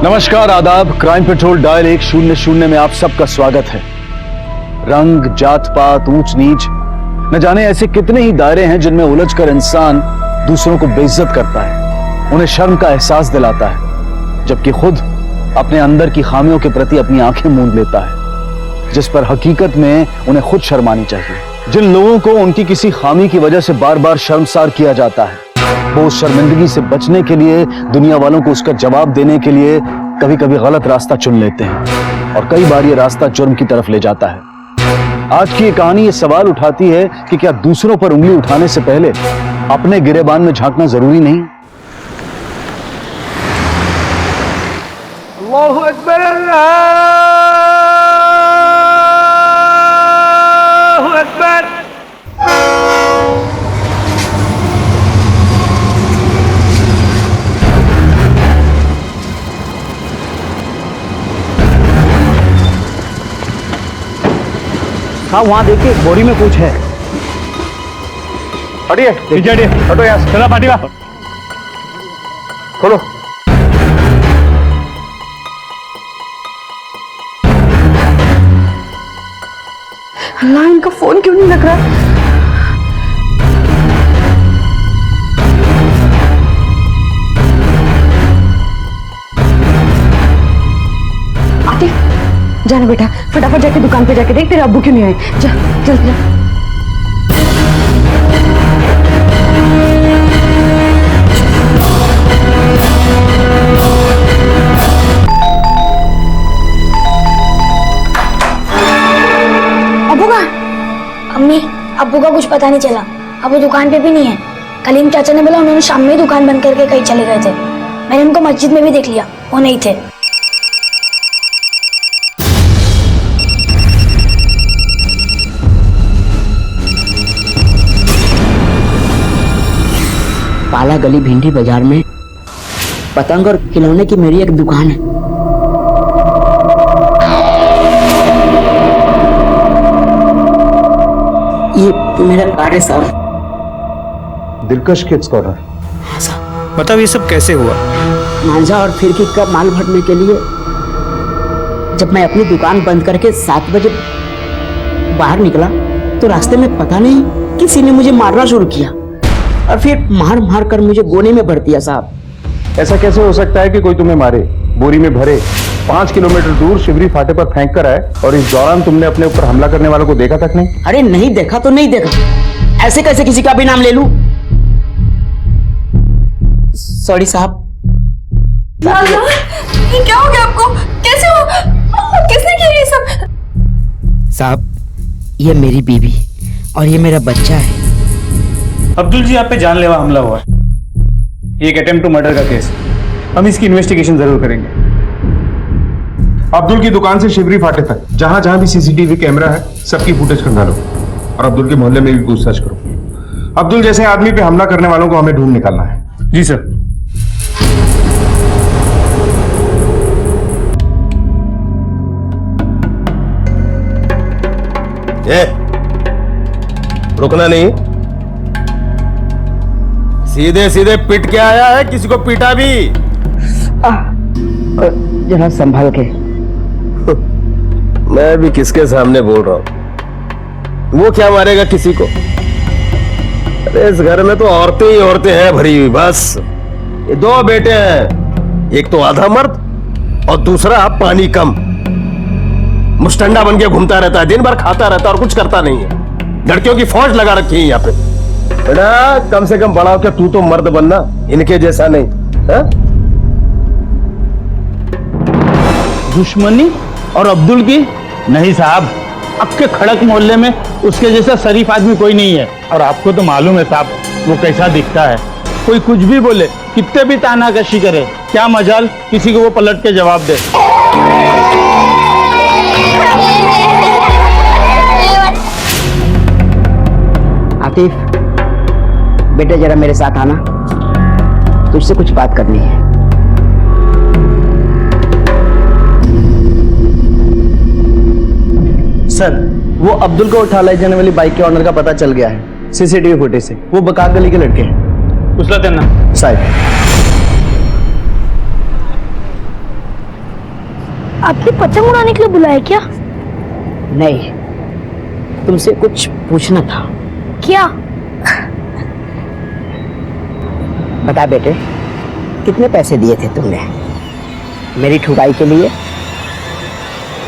नमस्कार, आदाब। Crime petrol dial 100 में आप सबका स्वागत है। रंग, जात पात, ऊंच नीच, न जाने ऐसे कितने ही दायरे हैं जिनमें उलझकर इंसान दूसरों को बेइज्जत करता है, उन्हें शर्म का एहसास दिलाता है, जबकि खुद अपने अंदर की खामियों के प्रति अपनी आंखें मूंद लेता है, जिस पर हकीकत में उन्हें खुद शर्मानी चाहिए। जिन लोगों को उनकी किसी खामी की वजह से बार बार शर्मसार किया जाता है, वो उस शर्मिंदगी से बचने के लिए, दुनिया वालों को उसका जवाब देने के लिए कभी कभी गलत रास्ता चुन लेते हैं, और कई बार ये रास्ता जुर्म की तरफ ले जाता है। आज की ये कहानी ये सवाल उठाती है कि क्या दूसरों पर उंगली उठाने से पहले अपने गिरेबान में झांकना जरूरी नहीं? अल्लाहु अकबर, अल्लाहु अकबर। हाँ, वहाँ देखिए, बोरी में कुछ है। हटिए, पीछे हटिए, हटो यहाँ से। चला फाटिवा, खोलो। अल्लाह, इनका फोन क्यों नहीं लग रहा? आतिफ, जाना बेटा, फटाफट जाके दुकान पे जाके देख तेरे अब्बू क्यों नहीं आए। जा जल्दी जा। अब्बू का? अम्मी, अब्बू का कुछ पता नहीं चला। अब्बू दुकान पे भी नहीं है। कलीम चाचा ने बोला उन्होंने शाम में ही दुकान बंद करके कहीं चले गए थे। मैंने उनको मस्जिद में भी देख लिया, वो नहीं थे। पाला गली भिंडी बाजार में पतंग और खिलौने की मेरी एक दुकान है। ये मेरा कार्ड है साहब। दिलकश किड्स कॉर्नर। हाँ साहब। बताओ ये सब कैसे हुआ? मांझा और फिरकी का माल भरने के लिए जब मैं अपनी दुकान बंद करके 7 बजे बाहर निकला तो रास्ते में पता नहीं किसी ने मुझे मारना शुरू किया और फिर मार मार कर मुझे गोने में भर दिया साहब। ऐसा कैसे हो सकता है कि कोई तुम्हें मारे? बोरी में भरे 5 किलोमीटर दूर शिवरी फाटे पर फेंक कर आए और इस दौरान तुमने अपने ऊपर हमला करने वालों को देखा तक नहीं? अरे नहीं देखा तो नहीं देखा, ऐसे कैसे किसी का भी नाम ले लूं? सॉरी साहब। ये क्या हो गया आपको? कैसे हो? किसने किया ये सब? साहब, ये मेरी बीवी और ये मेरा बच्चा है। अब्दुल जी, आप पे जानलेवा हमला हुआ है। ये एक अटेम्प्ट टू मर्डर का केस। हम इसकी इन्वेस्टिगेशन जरूर करेंगे। अब्दुल की दुकान से शिवरी फाटे तक जहां जहां भी सीसीटीवी कैमरा है सबकी फुटेज खंगालो और अब्दुल के मोहल्ले में भी पूछताछ करो। अब्दुल जैसे आदमी पे हमला करने वालों को हमें ढूंढ निकालना है। जी सर। रुकना नहीं, सीधे सीधे पिट के आया है, किसी को पीटा भी? जरा संभाल के। मैं भी किसके सामने बोल रहा हूं? वो क्या मारेगा किसी को? अरे इस घर में तो औरतें ही औरतें हैं भरी हुई। बस ये 2 बेटे हैं, एक तो आधा मर्द और दूसरा पानी कम। मुस्टंडा बन के घूमता रहता है, दिन भर खाता रहता है और कुछ करता नहीं है। लड़कियों की फौज लगा रखी है यहाँ पे। बेटा कम से कम बड़ा हो क्या तू तो मर्द बनना, इनके जैसा नहीं। है? दुश्मनी और अब्दुल की? नहीं साहब, आपके खड़क मोहल्ले में उसके जैसा शरीफ आदमी कोई नहीं है। और आपको तो मालूम है साहब वो कैसा दिखता है। कोई कुछ भी बोले, कितने भी तानाकशी करे, क्या मजाल किसी को वो पलट के जवाब दे। आतिफ, बेटे जरा मेरे साथ आना, तुझसे कुछ बात करनी है। सर, वो अब्दुल को उठा ले जाने वाली बाइक के ऑनर का पता चल गया है सीसीटीवी फुटेज से। वो बकाक गली के लड़के हैं। उसला देना साहब। आपने पतंग उड़ाने के लिए बुलाया क्या? नहीं, तुमसे कुछ पूछना था। क्या? बता बेटे, कितने पैसे दिए थे तुमने मेरी ठुकाई के लिए?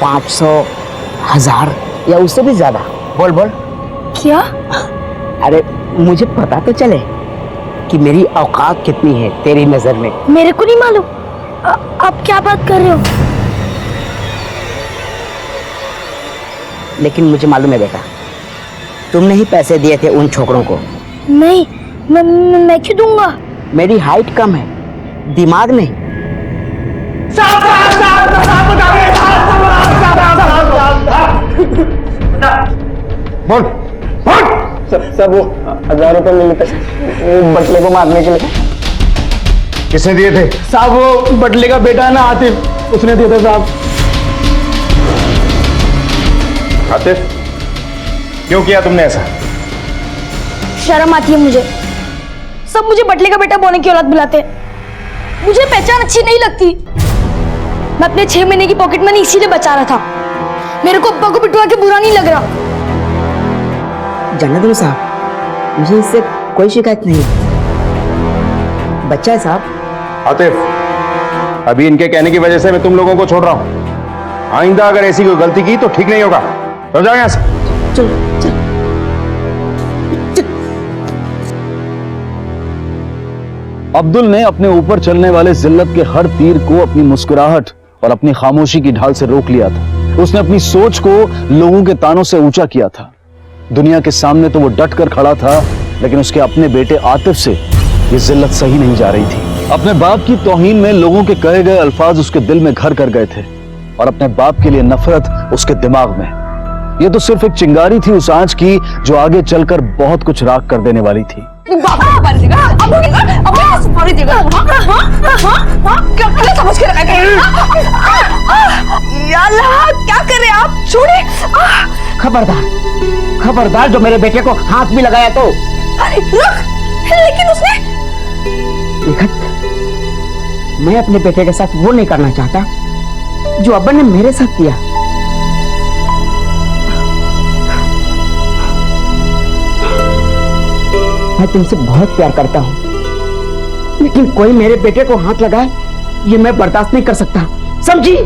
500, 1000 या उससे भी ज्यादा? बोल बोल। क्या? अरे मुझे पता तो चले कि मेरी औकात कितनी है तेरी नजर में। मेरे को नहीं मालूम। आप क्या बात कर रहे हो? लेकिन मुझे मालूम है बेटा, तुमने ही पैसे दिए थे उन छोकरों को। नहीं, मैं क्यों दूंगा? मेरी हाइट कम है, दिमाग नहीं। बोल बोल। सर वो 1000 रुपए मिले थे वो बटले को मारने के लिए। किसने दिए थे? साहब वो बटले का बेटा है ना आतिफ, उसने दिया था साहब। आतिफ, क्यों किया तुमने ऐसा? शर्म आती है मुझे। सब मुझे बटले का बेटा बोलने की औलाद बुलाते हैं। मुझे पहचान अच्छी नहीं लगती। मैं अपने 6 महीने की पॉकेट मनी इसीलिए बचा रहा था। मेरे को अब्बा को पिटवा के बुरा नहीं लग रहा। जाने दो साहब, मुझे इससे कोई शिकायत नहीं। बच्चा है साहब। आतिफ, अभी इनके कहने की वजह से मैं तुम लोगों को छोड़ रहा हूं। आइंदा अगर ऐसी कोई गलती की तो ठीक नहीं होगा। तो जाओ यहां से। चलो चलो। अब्दुल ने अपने ऊपर चलने वाले जिल्लत के हर तीर को अपनी मुस्कुराहट और अपनी खामोशी की ढाल से रोक लिया था। उसने अपनी सोच को लोगों के तानों से ऊंचा किया था। दुनिया के सामने तो वो डट कर खड़ा था, लेकिन उसके अपने बेटे आतिफ से ये जिल्लत सही नहीं जा रही थी। अपने बाप की तौहीन में लोगों के कहे गए अल्फाज उसके दिल में घर कर गए थे और अपने बाप के लिए नफरत उसके दिमाग में। ये तो सिर्फ एक चिंगारी थी उस आंच की जो आगे चलकर बहुत कुछ राख कर देने वाली थी। क्या कर रहे हैं आप? छोड़े। खबरदार, खबरदार, जो मेरे बेटे को हाथ भी लगाया तो। अरे रुक। लेकिन उसने देखा, मैं अपने बेटे के साथ वो नहीं करना चाहता जो अब्बा ने मेरे साथ किया। मैं तुमसे बहुत प्यार करता हूं, लेकिन कोई मेरे बेटे को हाथ लगाए ये मैं बर्दाश्त नहीं कर सकता, समझी?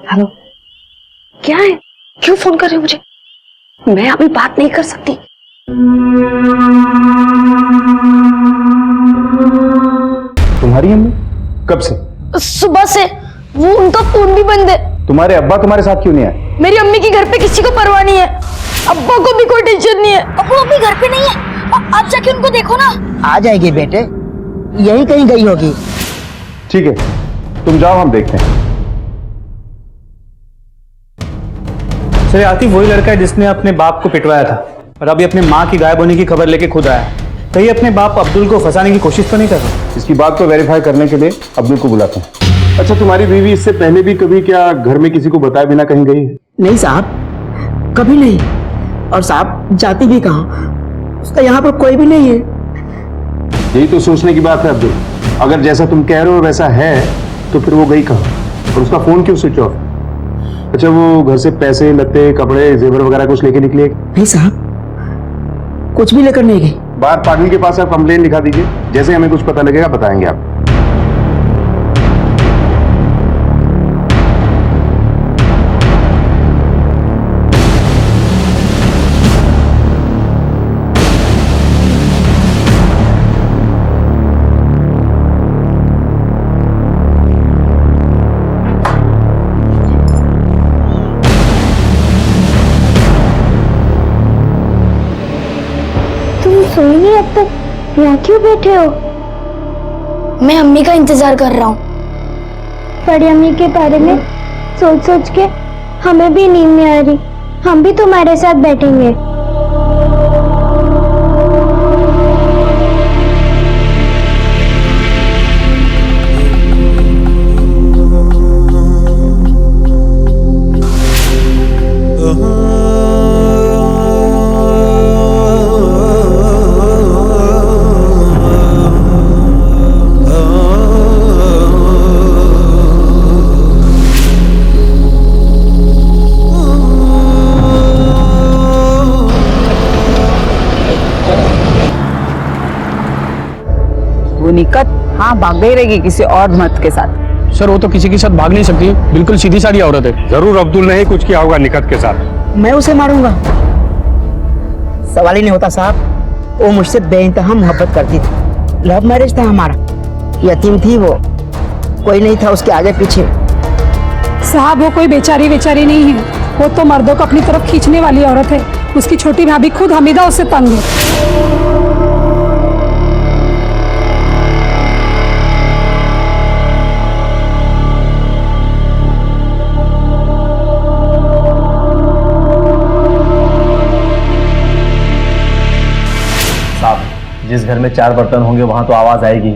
हेलो, क्या है? क्यों फोन कर रहे हो मुझे? मैं अभी बात नहीं कर सकती। तुम्हारी अम्मी? कब से? सुबह से। वो उनका फोन भी बंद है। तुम्हारे अब्बा तुम्हारे साथ क्यों नहीं आए? मेरी अम्मी की घर पे किसी को परवाह नहीं है। अब्बा को भी कोई टेंशन नहीं है। अब्बा अभी घर पे नहीं है। आप जाके उनको देखो ना। आ जाएगी बेटे, यही कहीं गई होगी। ठीक है, तुम जाओ, हम देखते हैं। सर आतिफ वही लड़का है जिसने अपने बाप को पिटवाया था और अभी अपने माँ की गायब होने की खबर लेके खुद आया। कहीं अपने बाप अब्दुल को फंसाने की कोशिश तो नहीं कर रहा? इसकी बात को वेरीफाई करने के लिए अब्दुल को बुलाते हैं। अच्छा, तुम्हारी बीवी इससे पहले भी कभी क्या घर में किसी को बताए बिना कहीं गई है? नहीं साहब, कभी नहीं। और साहब जाती भी कहाँ, उसका यहाँ पर कोई भी नहीं है। यही तो सोचने की बात है अब्दुल। अगर जैसा तुम कह रहे हो वैसा है तो फिर वो गई कहाँ और उसका फोन क्यों स्विच ऑफ? अच्छा, वो घर से पैसे, लत्ते, कपड़े, जेवर वगैरह कुछ लेके निकले? नहीं साहब, कुछ भी लेकर नहीं गई। बाहर पाटिल के पास आप कंप्लेन लिखा दीजिए, जैसे हमें कुछ पता लगेगा बताएंगे आप। तुम सोई नहीं अब तक? यहाँ क्यों बैठे हो? मैं अम्मी का इंतजार कर रहा हूँ। बड़ी अम्मी के बारे में सोच सोच के हमें भी नींद नहीं आ रही। हम भी तुम्हारे साथ बैठेंगे। वो निकट हाँ भाग गई रहेगी किसी और मर्द के साथ। सर वो तो किसी के साथ भाग नहीं सकती, बिल्कुल सीधी सादी औरत है। जरूर अब्दुल ने ही कुछ किया होगा निकत के साथ। मैं उसे मारूंगा? सवाल ही नहीं होता साहब। वो मुझसे बेइंतहा मोहब्बत करती थी। लव मैरिज था हमारा। यतीम थी वो, कोई नहीं था उसके आगे पीछे। साहब वो कोई बेचारी नहीं है, वो तो मर्दों को अपनी तरफ खींचने वाली औरत है। उसकी छोटी भाभी खुद हमीदा उससे तंग है। जिस घर में 4 बर्तन होंगे वहां तो आवाज आएगी।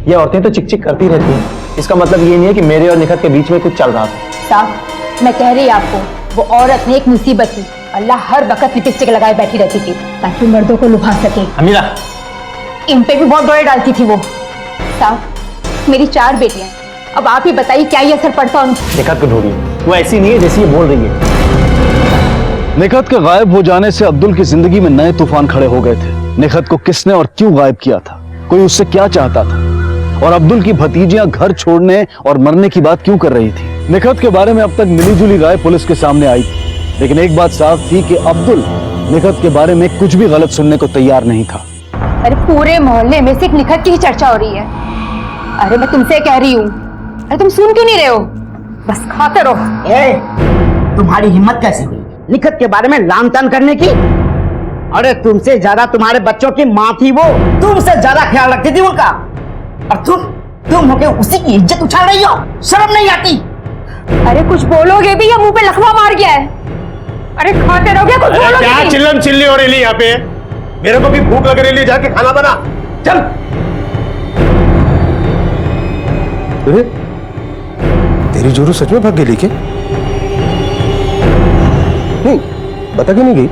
ये औरतें तो चिक चिक करती रहती हैं। इसका मतलब ये नहीं है कि मेरे और निखत के बीच में कुछ चल रहा था। साहब मैं कह रही आपको, वो औरत ने एक मुसीबत थी। अल्लाह हर वक्त लिपस्टिक लगाए बैठी रहती थी ताकि मर्दों को लुभा सके। अमीरा, इन पे भी बहुत डोरे डालती थी वो। साहब मेरी 4 बेटियां, अब आप ही बताइए क्या ये असर पड़ता उन। निखत को ढूंढिए, वो ऐसी नहीं है जैसी ये बोल रही है। निखत के गायब हो जाने से अब्दुल की जिंदगी में नए तूफान खड़े हो गए थे। निखत को किसने और क्यों गायब किया था? कोई उससे क्या चाहता था? और अब्दुल की भतीजियां घर छोड़ने और मरने की बात क्यों कर रही थी? निखत के बारे में अब तक मिली जुली राय पुलिस के सामने आई थी, लेकिन एक बात साफ थी कि अब्दुल निखत के बारे में कुछ भी गलत सुनने को तैयार नहीं था। अरे पूरे मोहल्ले में सिर्फ निखत की ही चर्चा हो रही है। अरे मैं तुमसे कह रही हूँ, अरे तुम सुन क्यों नहीं रहे हो? बस खाते रहो। तुम्हारी हिम्मत कैसे हुई निखत के बारे में लान तान करने की? अरे तुमसे ज्यादा तुम्हारे बच्चों की माँ थी वो। तुमसे ज्यादा ख्याल रखती थी उनका। और तुम होके उसी की इज्जत उछाल रही हो। शर्म नहीं आती? अरे कुछ बोलोगे भी या मुंह पे लखवा मार गया है? अरे खाते रहोगे, कुछ बोलोगे क्या भी? चिल्लम चिल्ली हो रही है यहाँ पे? मेरे को भी भूख लग रही है, जाके खाना बना। चल। अरे तेरी जोरू सच में भाग गई क्या? नहीं बता क्यों नहीं गई?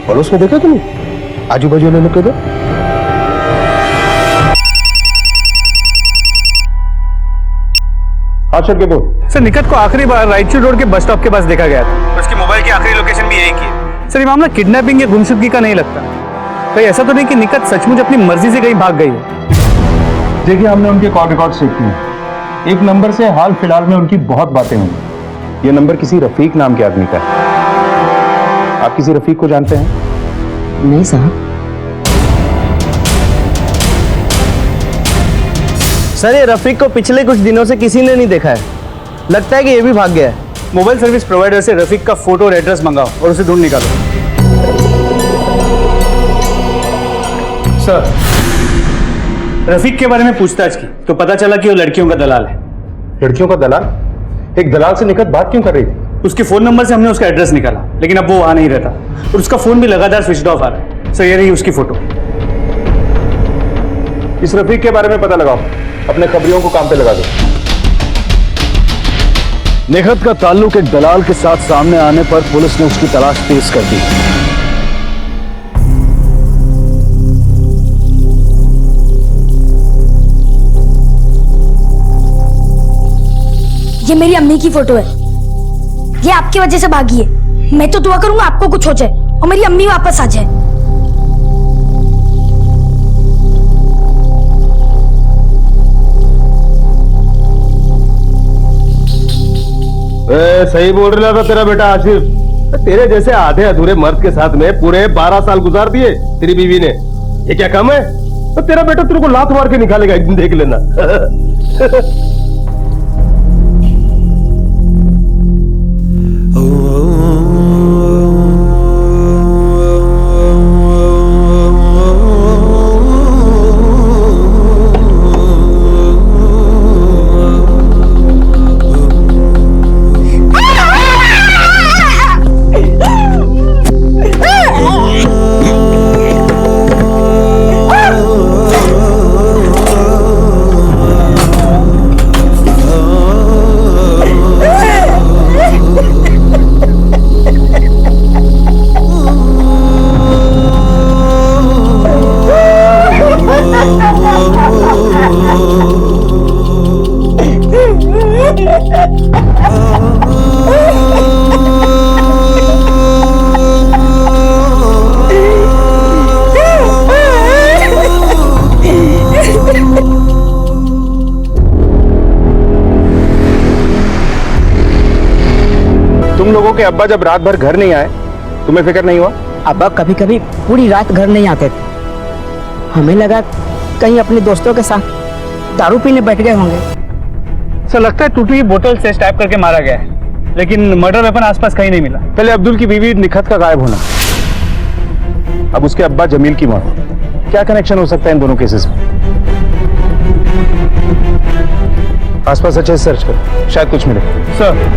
पड़ोस में देखा कि नहीं? आजू बाजू वाले लोग के दो। हाँ सर के बोल। सर निकट को आखिरी बार राइचूर रोड के बस स्टॉप के पास देखा गया था। उसकी मोबाइल की आखिरी लोकेशन भी यही की है। सर ये मामला किडनैपिंग या गुमशुदगी का नहीं लगता। कहीं ऐसा तो नहीं कि निकट सचमुच अपनी मर्जी से कहीं भाग गई है? देखिए हमने उनके कॉल रिकॉर्ड चेक किए। एक नंबर से हाल फिलहाल में उनकी बहुत बातें हुई। ये नंबर किसी रफीक नाम के आदमी का है। आप किसी रफीक को जानते हैं? नहीं साहब। सर ये रफीक को पिछले कुछ दिनों से किसी ने नहीं देखा है। लगता है कि ये भी भाग गया है। मोबाइल सर्विस प्रोवाइडर से रफीक का फोटो और एड्रेस मंगाओ और उसे ढूंढ निकालो। सर रफीक के बारे में पूछताछ की तो पता चला कि वो लड़कियों का दलाल है। लड़कियों का दलाल? एक दलाल से निकट बात क्यों कर रही थी? उसके फोन नंबर से हमने उसका एड्रेस निकाला, लेकिन अब वो वहां नहीं रहता और उसका फोन भी लगातार स्विच ऑफ आ रहा है। सर ये रही उसकी फोटो। इस रफीक के बारे में पता लगाओ, अपने खबरियों को काम पे लगा दो। निखत का ताल्लुक एक दलाल के साथ सामने आने पर पुलिस ने उसकी तलाश तेज कर दी। ये मेरी अम्मी की फोटो है। ये आपकी वजह से भागी है। मैं तो दुआ करूंगा आपको कुछ हो जाए और मेरी अम्मी वापस आ जाए। सही बोल रहा था तेरा बेटा आसिफ। तेरे जैसे आधे अधूरे मर्द के साथ में पूरे 12 साल गुजार दिए तेरी बीवी ने। ये क्या कम है? तो तेरा बेटा तेरे को लात मार के निकालेगा, एक दिन देख लेना। लोगों के अब्बा जब रात भर घर नहीं आए तुम्हें फिक्र नहीं हुआ? अब्बा कभी कभी पूरी रात घर नहीं आते थे। हमें लगा कहीं अपने दोस्तों के साथ दारू पीने बैठ गए होंगे। सर लगता है टूटी हुई बोतल से स्टैब करके मारा गया है, लेकिन मर्डर वेपन आसपास कहीं नहीं मिला। पहले अब्दुल की बीवी निखत का गायब होना, अब उसके अब्बा जमील की मौत, क्या कनेक्शन हो सकता है इन दोनों केसेस में? आसपास अच्छे से सर्च करो, शायद कुछ मिले। सर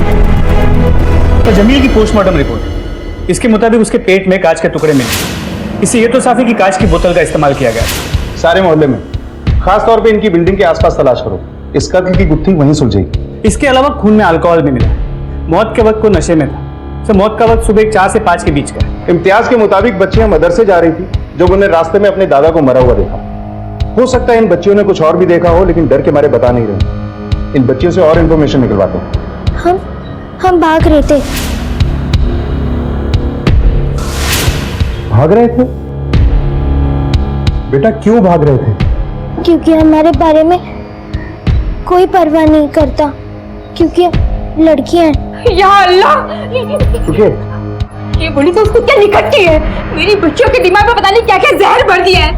तो जमील की पोस्टमार्टम रिपोर्ट, इसके मुताबिक उसके पेट में कांच के टुकड़े मिले। इससे ये तो साफ है कि कांच की बोतल का इस्तेमाल किया गया। सारे मोहल्ले में, खास तौर पे इनकी बिल्डिंग के आसपास तलाश करो, इस कत्ल की गुत्थी वहीं सुलझेगी। इसके अलावा खून में अल्कोहल भी मिला। मौत के वक्त को नशे में था। सर मौत का वक्त सुबह 4 से 5 के बीच का है। इम्तियाज के मुताबिक बच्चियां मदरसे जा रही थी जब उन्हें रास्ते में अपने दादा को मरा हुआ देखा। हो सकता है इन बच्चियों ने कुछ और भी देखा हो, लेकिन डर के मारे बता नहीं रहे। इन बच्चियों से और इंफॉर्मेशन निकलवाते हैं। हम भाग रहे थे। भाग रहे थे? बेटा क्यों भाग रहे थे? क्योंकि हमारे बारे में कोई परवाह नहीं करता, क्योंकि लड़कियां हैं। या अल्लाह, रुकिए, ये बोली तो उसको क्या निकट की है। मेरी बच्चियों के दिमाग में पता नहीं क्या क्या जहर भर दिया है,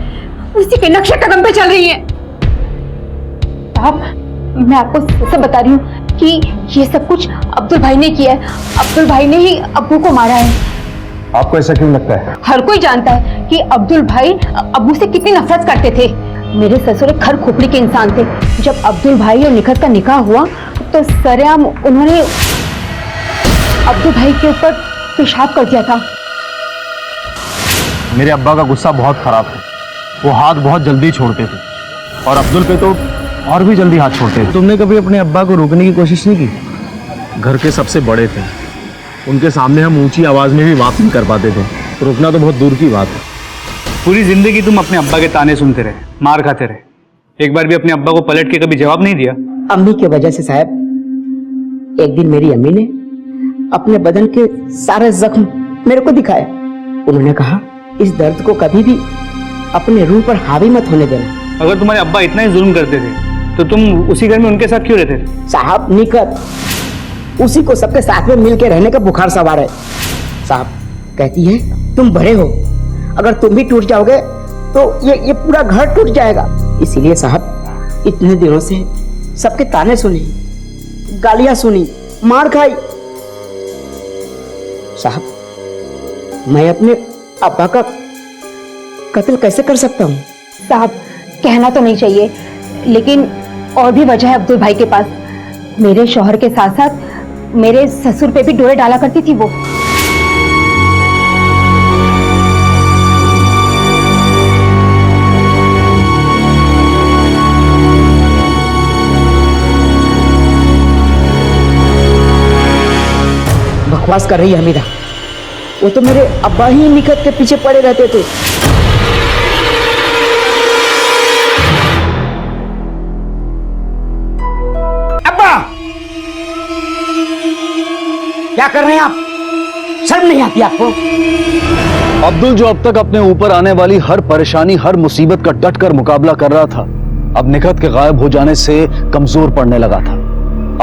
उसी के नक्शे कदम पे चल रही है। साहब मैं आपको सब बता रही हूँ कि ये सब कुछ अब्दुल भाई ने किया है। अब्दुल भाई ने ही अब्बू को मारा है। आपको ऐसा क्यों लगता है? हर कोई जानता है कि अब्दुल भाई अब्बू से कितनी नफरत करते थे। मेरे ससुर एक खर खोपड़ी के इंसान थे। जब अब्दुल भाई और निखत का निकाह हुआ तो सरेआम उन्होंने अब्दुल भाई के ऊपर पेशाब कर दिया था। मेरे अब्बा का गुस्सा बहुत खराब है, वो हाथ बहुत जल्दी छोड़ते थे और अब्दुल पे तो और भी जल्दी हाथ छोड़ते थे। तुमने कभी अपने अब्बा को रोकने की कोशिश नहीं की? घर के सबसे बड़े थे, उनके सामने हम ऊंची आवाज में भी बात नहीं कर पाते थे, रोकना तो बहुत दूर की बात है। पूरी जिंदगी तुम अपने अब्बा के ताने सुनते रहे, मार खाते रहे, एक बार भी अपने अब्बा को पलट के कभी जवाब नहीं दिया। अम्मी की वजह से साहब, एक दिन मेरी अम्मी ने अपने बदन के सारे जख्म मेरे को दिखाए। उन्होंने कहा इस दर्द को कभी भी अपने रूह पर हावी मत होने देना। अगर तुम्हारे अब्बा इतना ही जुल्म करते थे तो तुम उसी घर में उनके साथ क्यों रहते थे? साहब निकत, उसी को सबके साथ में मिलके रहने का बुखार सवार है। साहब कहती है तुम बड़े हो, अगर तुम भी टूट जाओगे तो ये पूरा घर टूट जाएगा। इसीलिए साहब इतने दिनों से सबके ताने सुने, गालियां सुनी, मार खाई। साहब मैं अपने अब्बा का कत्ल कैसे कर सकता हूँ? साहब कहना तो नहीं चाहिए, लेकिन और भी वजह है अब्दुल भाई के पास। मेरे शौहर के साथ साथ मेरे ससुर पे भी डोरे डाला करती थी वो। बकवास कर रही है हमीदा, वो तो मेरे अब्बा ही निकट के पीछे पड़े रहते थे। अब्बा क्या कर रहे हैं आप? शर्म नहीं आती आपको? अब्दुल जो अब तक अपने ऊपर आने वाली हर परेशानी, हर मुसीबत का डट कर मुकाबला कर रहा था, अब निखत के गायब हो जाने से कमजोर पड़ने लगा था।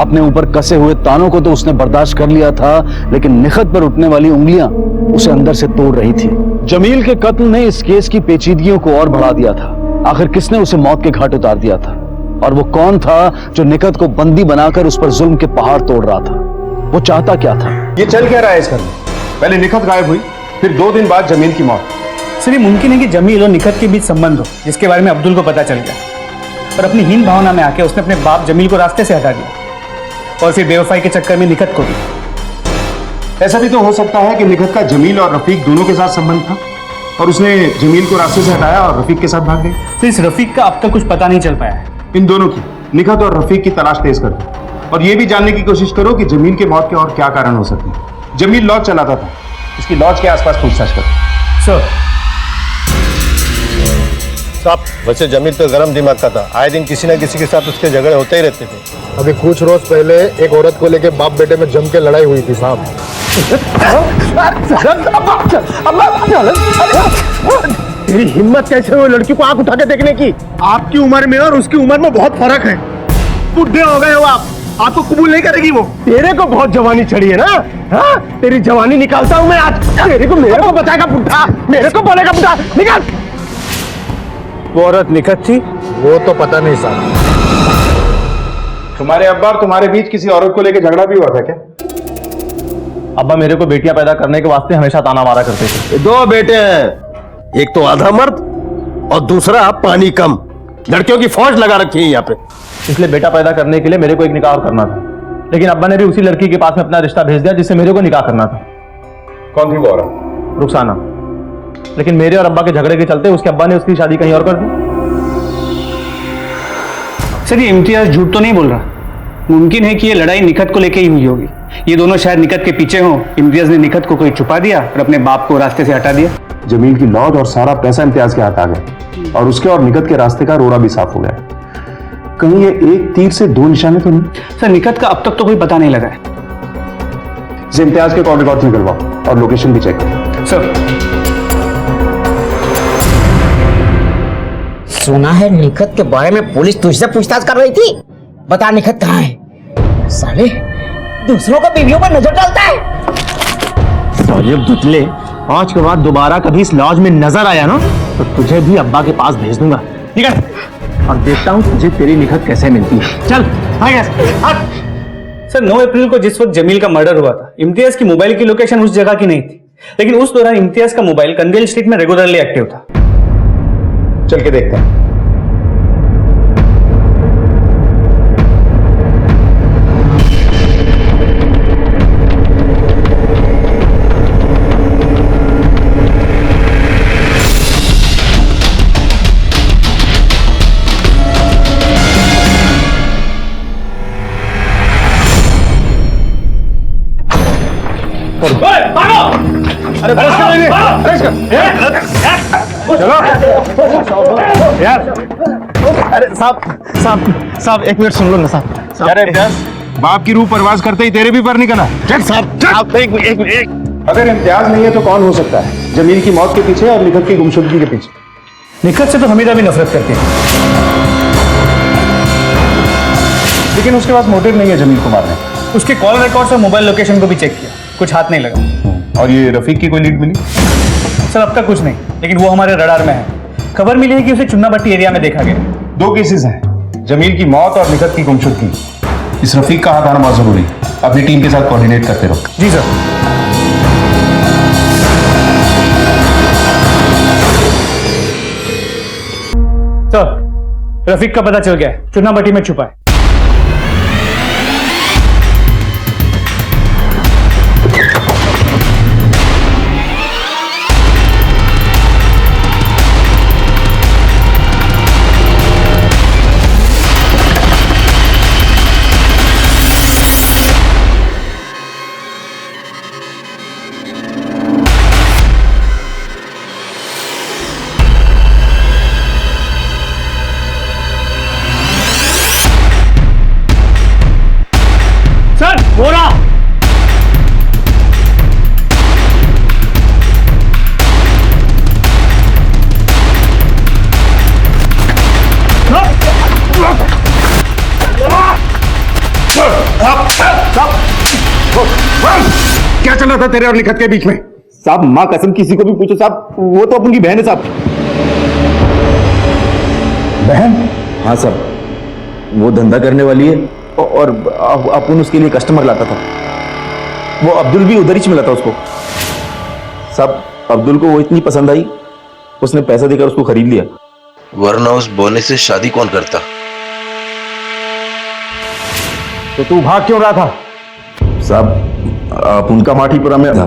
अपने ऊपर कसे हुए तानों को तो उसने बर्दाश्त कर लिया था, लेकिन निखत पर उठने वाली उंगलियां उसे अंदर से तोड़ रही थी। जमील के कत्ल ने इस केस की पेचीदगियों को और बढ़ा दिया था। आखिर किसने उसे मौत के घाट उतार दिया था, और वो कौन था जो निखत को बंदी बनाकर उस पर जुल्म के पहाड़ तोड़ रहा था? वो चाहता क्या था? ये चल क्या रहा है इस घर में? पहले निखत गायब हुई, फिर 2 दिन बाद जमील की मौत। सिर्फ मुमकिन है कि जमील और निखत के बीच संबंध हो, जिसके बारे में अब्दुल को पता चल गया, और अपनी हीन भावना में आके उसने अपने बाप जमील को रास्ते से हटा दिया, और फिर बेवफाई के चक्कर में निखत को भी। ऐसा भी तो हो सकता है कि निखत का जमील और रफीक दोनों के साथ संबंध था, और उसने जमील को रास्ते से हटाया और रफीक के साथ भाग गई। तो इस रफीक का अब तक कुछ पता नहीं चल पाया है। इन दोनों की, निखत और रफीक की तलाश तेज कर दो, और ये भी जानने की कोशिश करो कि जमील के मौत के और क्या कारण हो सकते हैं। जमील लॉज चलाता था, इसकी लॉज के आसपास पूछताछ करो। सर साहब वैसे जमील तो गर्म दिमाग का था, आए दिन किसी न किसी के साथ उसके झगड़े होते ही रहते थे। अभी कुछ रोज पहले एक औरत को लेके बाप बेटे में जम के लड़ाई हुई थी साहब। तेरी हिम्मत कैसे हुई लड़की को आंख उठा के देखने की? आपकी उम्र में और उसकी उम्र में बहुत फर्क है। बुढ़े हो गए हो आप। आपको कबूल नहीं करेगी वो। तेरे को बहुत जवानी चढ़ी है ना? हाँ, तेरी जवानी निकालता हूं मैं आज। मेरे को बताएगा बुढ़ा, मेरे को बोलेगा बुढ़ा, निकाल। वो औरत निकट थी? वो तो पता नहीं साहब। तुम्हारे अब्बा और तुम्हारे बीच किसी औरत को लेकर झगड़ा भी हुआ था क्या? अब्बा मेरे को बेटियां पैदा करने के वास्ते हमेशा ताना मारा करते थे। दो बेटे हैं, एक तो आधा मर्द और दूसरा पानी कम। लड़कियों की फौज लगा रखी है यहाँ पे, इसलिए बेटा पैदा करने के लिए मेरे को एक निकाह और करना था। लेकिन अब्बा ने भी उसी लड़की के पास में अपना रिश्ता भेज दिया जिससे मेरे को निकाह करना था। कौन थी वो औरत? रुखसाना। लेकिन मेरे और अब्बा के झगड़े के चलते उसके अब्बा ने उसकी शादी कहीं और कर दी। सर ये इम्तियाज झूठ तो नहीं बोल रहा? मुमकिन है कि ये लड़ाई निखत को लेके ही हुई होगी। ये दोनों शायद निखत के पीछे हों। इम्तियाज ने निखत को कोई छुपा दिया और अपने बाप को रास्ते से हटा दिया। जमील की लॉज और सारा पैसा इम्तियाज के हाथ आ गया और उसके और निकत के रास्ते का रोड़ा भी साफ हो गया। कहीं ये एक तीर से दो निशाने तो नहीं? सर निखत का अब तक तो कोई पता नहीं लगा है। इसे इम्तियाज के कॉल रिकॉर्ड निकलवाओ और लोकेशन भी चेक करो। सर सुना है निखत के बारे में पुलिस तुझसे पूछताछ कर रही थी। बता निखत कहाँ है? साले दूसरों का बीवियों पर नजर डालता है। साले बुतले, आज के बाद दोबारा कभी इस लॉज में नजर आया ना तो तुझे भी अब्बा के पास भेज दूंगा। ठीक है? और देखता हूँ तुझे तेरी निखत कैसे मिलती है। चल सर 9 अप्रैल को जिस वक्त जमील का मर्डर हुआ था, इम्तियाज की मोबाइल की लोकेशन उस जगह की नहीं थी। लेकिन उस दौरान इम्तियाज का मोबाइल कंदेल स्ट्रीट में रेगुलरली एक्टिव था। चल के देखते हैं। अरे साहब एक मिनट सुन लो ना साहब। अरे बाप की रूह परवाज करते ही तेरे भी पर निकला। चल साहब एक मिनट। अगर इम्तियाज नहीं है तो कौन हो सकता है? जमील की मौत के पीछे और निखत की गुमशुदगी के पीछे। निखत से तो हमीदा भी नफरत करती है, लेकिन उसके पास मोटिव नहीं है जमील को मारने। उसके कॉल रिकॉर्ड्स और मोबाइल लोकेशन को भी चेक किया, कुछ हाथ नहीं लगा। और ये रफीक की कोई लीड मिली? सर अब तक कुछ नहीं, लेकिन वो हमारे रडार में है। खबर मिली है कि उसे चुन्नाभट्टी एरिया में देखा गया। 2 केसेस हैं, जमील की मौत और निखत की गुमशुदगी। इस रफीक का हाथ आना बहुत जरूरी है। अपनी टीम के साथ कोऑर्डिनेट करते रहो। जी सर। सर रफीक का पता चल गया है, चुन्नाभट्टी में छुपा है। क्या चल रहा था तेरे और निखत के बीच में? साहब माँ कसम किसी को भी पूछो साहब, वो तो अपन की बहन है साहब। बहन? हाँ साहब, वो धंधा करने वाली है और अपन उसके लिए कस्टमर लाता था। वो अब्दुल भी उधर ही मिला था उसको साहब। अब्दुल को वो इतनी पसंद आई, उसने पैसा देकर उसको खरीद लिया। वरना उस बोने से शादी कौन करता? तो तू भाग क्यों रहा था? साहब आप उनका माठीपुरा में था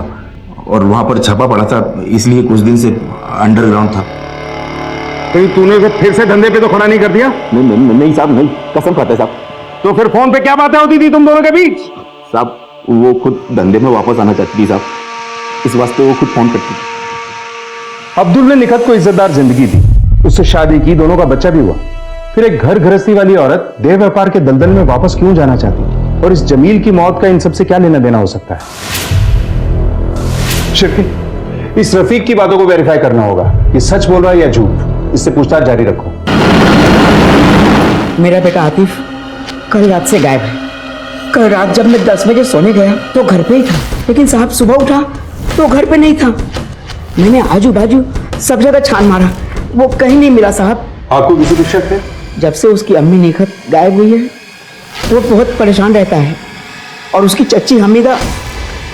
और वहां पर छापा पड़ा था, इसलिए कुछ दिन से अंडरग्राउंड था। कहीं तूने उसे फिर से धंधे पे तो खड़ा नहीं कर दिया? नहीं साहब, नहीं, कसम खाता है साहब। तो फिर फोन पे क्या बातें होती थी तुम दोनों के बीच? साहब वो खुद धंधे में वापस आना चाहती थी साहब, इस वास्ते वो खुद फोन करती थी। अब्दुल ने निखत को इज्जतदार जिंदगी दी, उससे शादी की, दोनों का बच्चा भी हुआ। फिर एक घर गृहस्थी वाली औरत देह व्यापार के दलदल में वापस क्यों जाना चाहती है? और इस जमील की मौत का इन सबसे क्या लेना देना हो सकता है? शिरकी, इस रफीक की बातों को वेरीफाई करना होगा, ये सच बोल रहा है या झूठ। इससे पूछताछ जारी रखो। मेरा बेटा आतिफ कल रात से गायब है। कल रात जब मैं 10 बजे सोने गया तो घर पे ही था, लेकिन साहब सुबह उठा तो घर पे नहीं था। मैंने आजू बाजू सब जगह छान मारा, वो कहीं नहीं मिला साहब। आपको किसी पे शक है? जब से उसकी अम्मी निखत गायब हुई है वो बहुत परेशान रहता है, और उसकी चच्ची हमीदा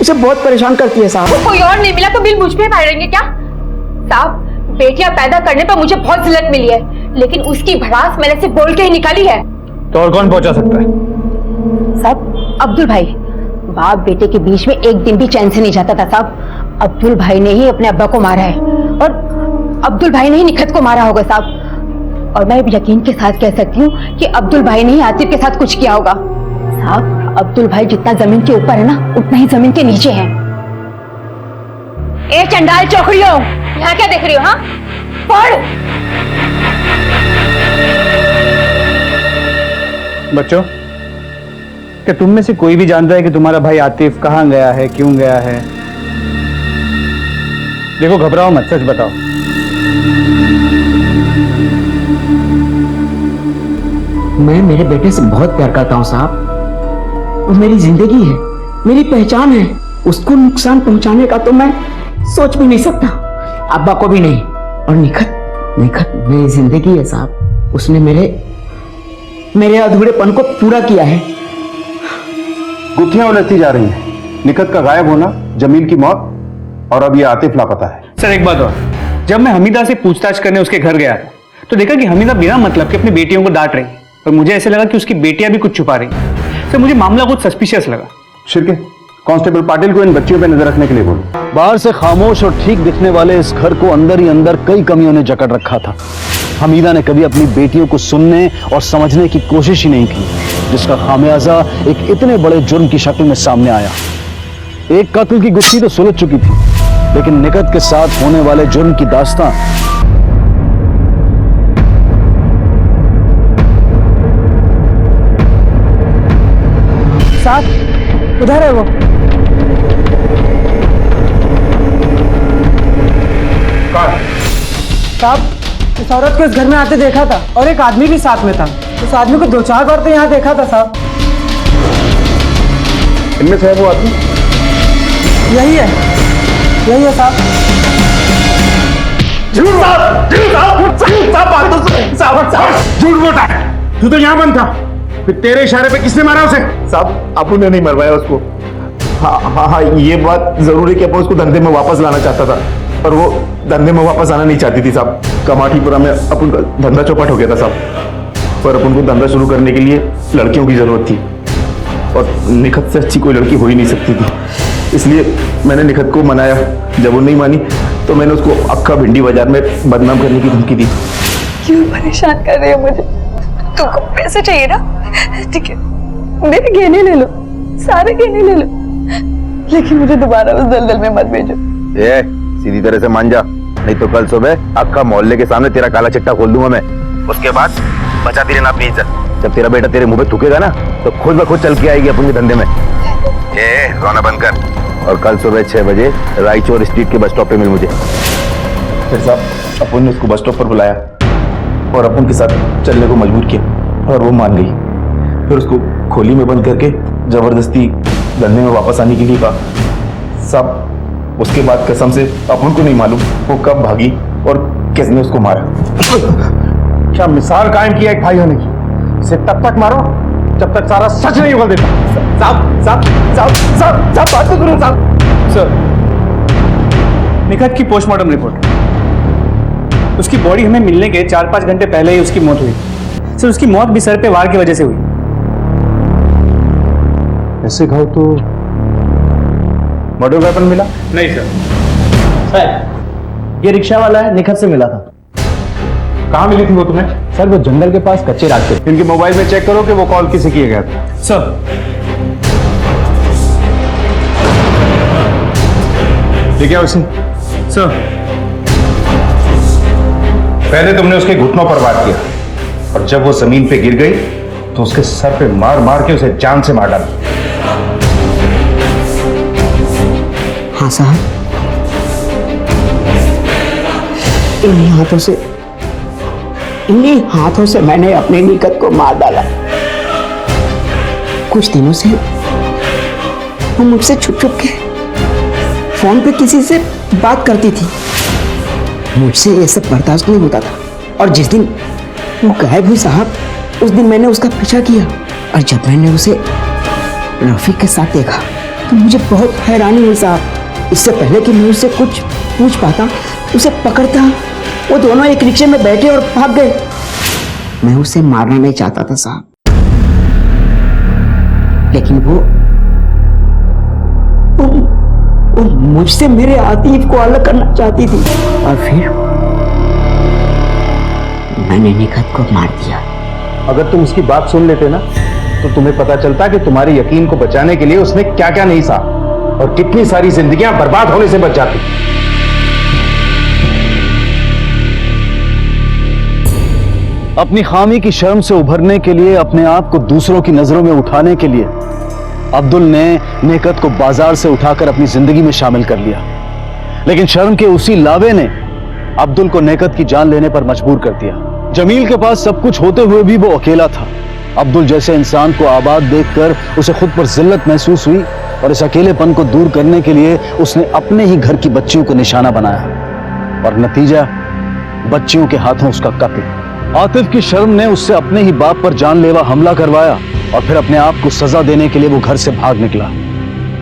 उसे बहुत परेशान करती है साहब। कोई और नहीं मिला तो बिल मुझ पे फाड़ेंगे क्या? साहब, बेटियां पैदा करने पर मुझे बहुत जिल्लत मिली है, लेकिन उसकी भड़ास मैंने सिर्फ बोल के ही निकाली है। तो और कौन पहुंचा सकता है? साहब, अब्दुल भाई। बाप बेटे के बीच में एक दिन भी चैन से नहीं जाता था साहब। अब्दुल भाई ने ही अपने अब्बा को मारा है, और अब्दुल भाई ने ही निखत को मारा होगा साहब। और मैं यकीन के साथ कह सकती हूँ कि अब्दुल भाई ने ही आतिफ के साथ कुछ किया होगा। साहब, अब्दुल भाई जितना जमीन के ऊपर है ना, उतना ही जमीन के नीचे है। ए चंडाल चौकड़ियों, यहाँ क्या देख रही हो? हाँ, पढ़। बच्चों, क्या तुम में से कोई भी जानता है कि तुम्हारा भाई आतिफ कहाँ गया है, क्यों गया है? देखो, घबराओ मत, सच बताओ। मैं मेरे बेटे से बहुत प्यार करता हूँ साहब। वो मेरी जिंदगी है, मेरी पहचान है। उसको नुकसान पहुंचाने का तो मैं सोच भी नहीं सकता, अब्बा को भी नहीं। और निखत मेरी जिंदगी है साहब। उसने मेरे अधूरेपन को पूरा किया है। गुत्थियां उलझती जा रही हैं। निखत का गायब होना, जमील की मौत, और अब ये आतिफ लापता है। सर एक बात और, जब मैं हमीदा से पूछताछ करने उसके घर गया था तो देखा कि हमीदा बिना मतलब के अपनी बेटियों को डांट रही है, और मुझे ऐसे लगा कि उसकी बेटियां भी कुछ छुपा रही हैं। सर मुझे मामला कुछ सस्पिशियस लगा। शिरके, कांस्टेबल पाटिल को इन बच्चियों पे नजर रखने के लिए बोलो। बाहर से खामोश और ठीक दिखने वाले इस घर को अंदर ही अंदर कई कमियों ने जकड़ रखा था। हमीदा ने कभी अपनी बेटियों को सुनने और समझने की कोशिश ही नहीं की, जिसका खामियाजा एक इतने बड़े जुर्म की शक्ल में सामने आया। एक कत्ल की गुत्थी तो सुलझ चुकी थी, लेकिन निखत के साथ होने वाले जुर्म की दास्तां साहब उधर है वो। साहब, इस औरत को इस घर में आते देखा था, और एक आदमी भी साथ में था। उस आदमी को 2-4 बार तो यहाँ देखा था साहब। इनमें से है वो आदमी? यही है साहब। झूठ बोलता है। तू तो यहाँ बंद था, फिर तेरे इशारे पे किसने मारा उसे? साहब, अबू ने नहीं मरवाया उसको। हाँ, ये बात जरूर है कि अपन उसको धंधे में वापस लाना चाहता था, पर वो धंधे में वापस आना नहीं चाहती थी साहब। कमाटीपुरा में अपन का धंधा चौपट हो गया था साहब, पर अपन को धंधा शुरू करने के लिए लड़कियों की जरूरत थी, और निखत से अच्छी कोई लड़की हो ही नहीं सकती थी। इसलिए मैंने निखत को मनाया। जब वो नहीं मानी तो मैंने उसको अक्का भिंडी बाजार में बदनाम करने की धमकी दी। क्यों परेशान कर रहे हो मुझे? तुमको पैसे चाहिए ना? ठीक है, मेरे गहने ले लो, सारे गहने ले लो, लेकिन मुझे दोबारा उस दलदल में मत भेजो। ए, सीधी तरह से मान जा, नहीं तो कल सुबह अक्का मोहल्ले के सामने तेरा काला चिट्टा खोल दूंगा मैं। उसके बाद बचाती रहना अपनी इज्जत। जब तेरा बेटा तेरे मुंह पे थूकेगा ना, तो खुद ब खुद चल के आएगी अपन के धंधे में। ए, रोना बंद कर, और कल सुबह 6 बजे रायचौर स्ट्रीट के बस स्टॉप पे मिल मुझे। फिर साहब, अपन ने उसको बस स्टॉप पर बुलाया और अपन के साथ चलने को मजबूर किया, और वो मान गई। फिर उसको खोली में बंद करके जबरदस्ती धंधे में वापस आने के लिए कहा। साहब, उसके बाद कसम से अपन को नहीं मालूम वो कब भागी और किसने उसको मारा। क्या मिसाल कायम किया एक भाई होने की। इसे तब तक मारो जब तक सारा सच नहीं उगल देता। साहब बात तो करो साहब। सर, निखत की पोस्टमार्टम रिपोर्ट, उसकी बॉडी हमें मिलने के 4-5 घंटे पहले ही उसकी मौत हुई। सर, उसकी मौत भी सर पे वार की वजह से हुई। ऐसे घाव तो मर्डर वेपन मिला? नहीं सर, ये रिक्शा वाला है, निखत से मिला था। कहाँ मिली थी वो तुम्हें? सर, वो जंगल के पास कच्चे रास्ते। इनके मोबाइल में चेक करो कि वो कॉल किसे किया गया था। सर, ठीक है उसे? सर, पहले तुमने उसके घुटनों पर वार किया, और जब वो जमीन पे गिर गई तो उसके सर पे मार मार के उसे जान से मार डाला। हाँ साहब, इन्हीं हाथों से मैंने अपने निखत को मार डाला। कुछ दिनों से वो मुझसे छुप छुप के फोन पे किसी से बात करती थी। मुझसे ये सब बर्दाश्त नहीं होता था और जिस दिन वो गायब हुई साहब, उस दिन मैंने उसका पीछा किया और जब मैंने उसे रफीक के साथ देखा तो मुझे बहुत हैरानी हुई साहब। इससे पहले कि मैं उससे कुछ पूछ पाता, उसे पकड़ता, वो दोनों एक रिक्शे में बैठे और भाग गए। मैं उसे मारना नहीं चाहता था साहब, लेकिन वो मुझसे मेरे आतिफ को अलग करना चाहती थी और फिर मैंने निखत को मार दिया। अगर तुम उसकी बात सुन लेते ना तो तुम्हें पता चलता कि तुम्हारे यकीन को बचाने के लिए उसने क्या क्या नहीं सहा और कितनी सारी जिंदगियां बर्बाद होने से बच जाती। अपनी खामी की शर्म से उभरने के लिए, अपने आप को दूसरों की नजरों में उठाने के लिए अब्दुल ने नेकत को बाजार से उठाकर अपनी जिंदगी में शामिल कर लिया। लेकिन शर्म के उसी लावे ने अब्दुल को नेकत की जान लेने पर मजबूर कर दिया। जमील के पास सब कुछ होते हुए भी वो अकेला था। अब्दुल जैसे इंसान को आबाद देखकर उसे खुद पर जिल्लत महसूस हुई और इस अकेलेपन को दूर करने के लिए उसने अपने ही घर की बच्चियों को निशाना बनाया और नतीजा बच्चियों के हाथों उसका कत्ल। आतिफ की शर्म ने उससे अपने ही बाप पर जानलेवा हमला करवाया और फिर अपने आप को सजा देने के लिए वो घर से भाग निकला।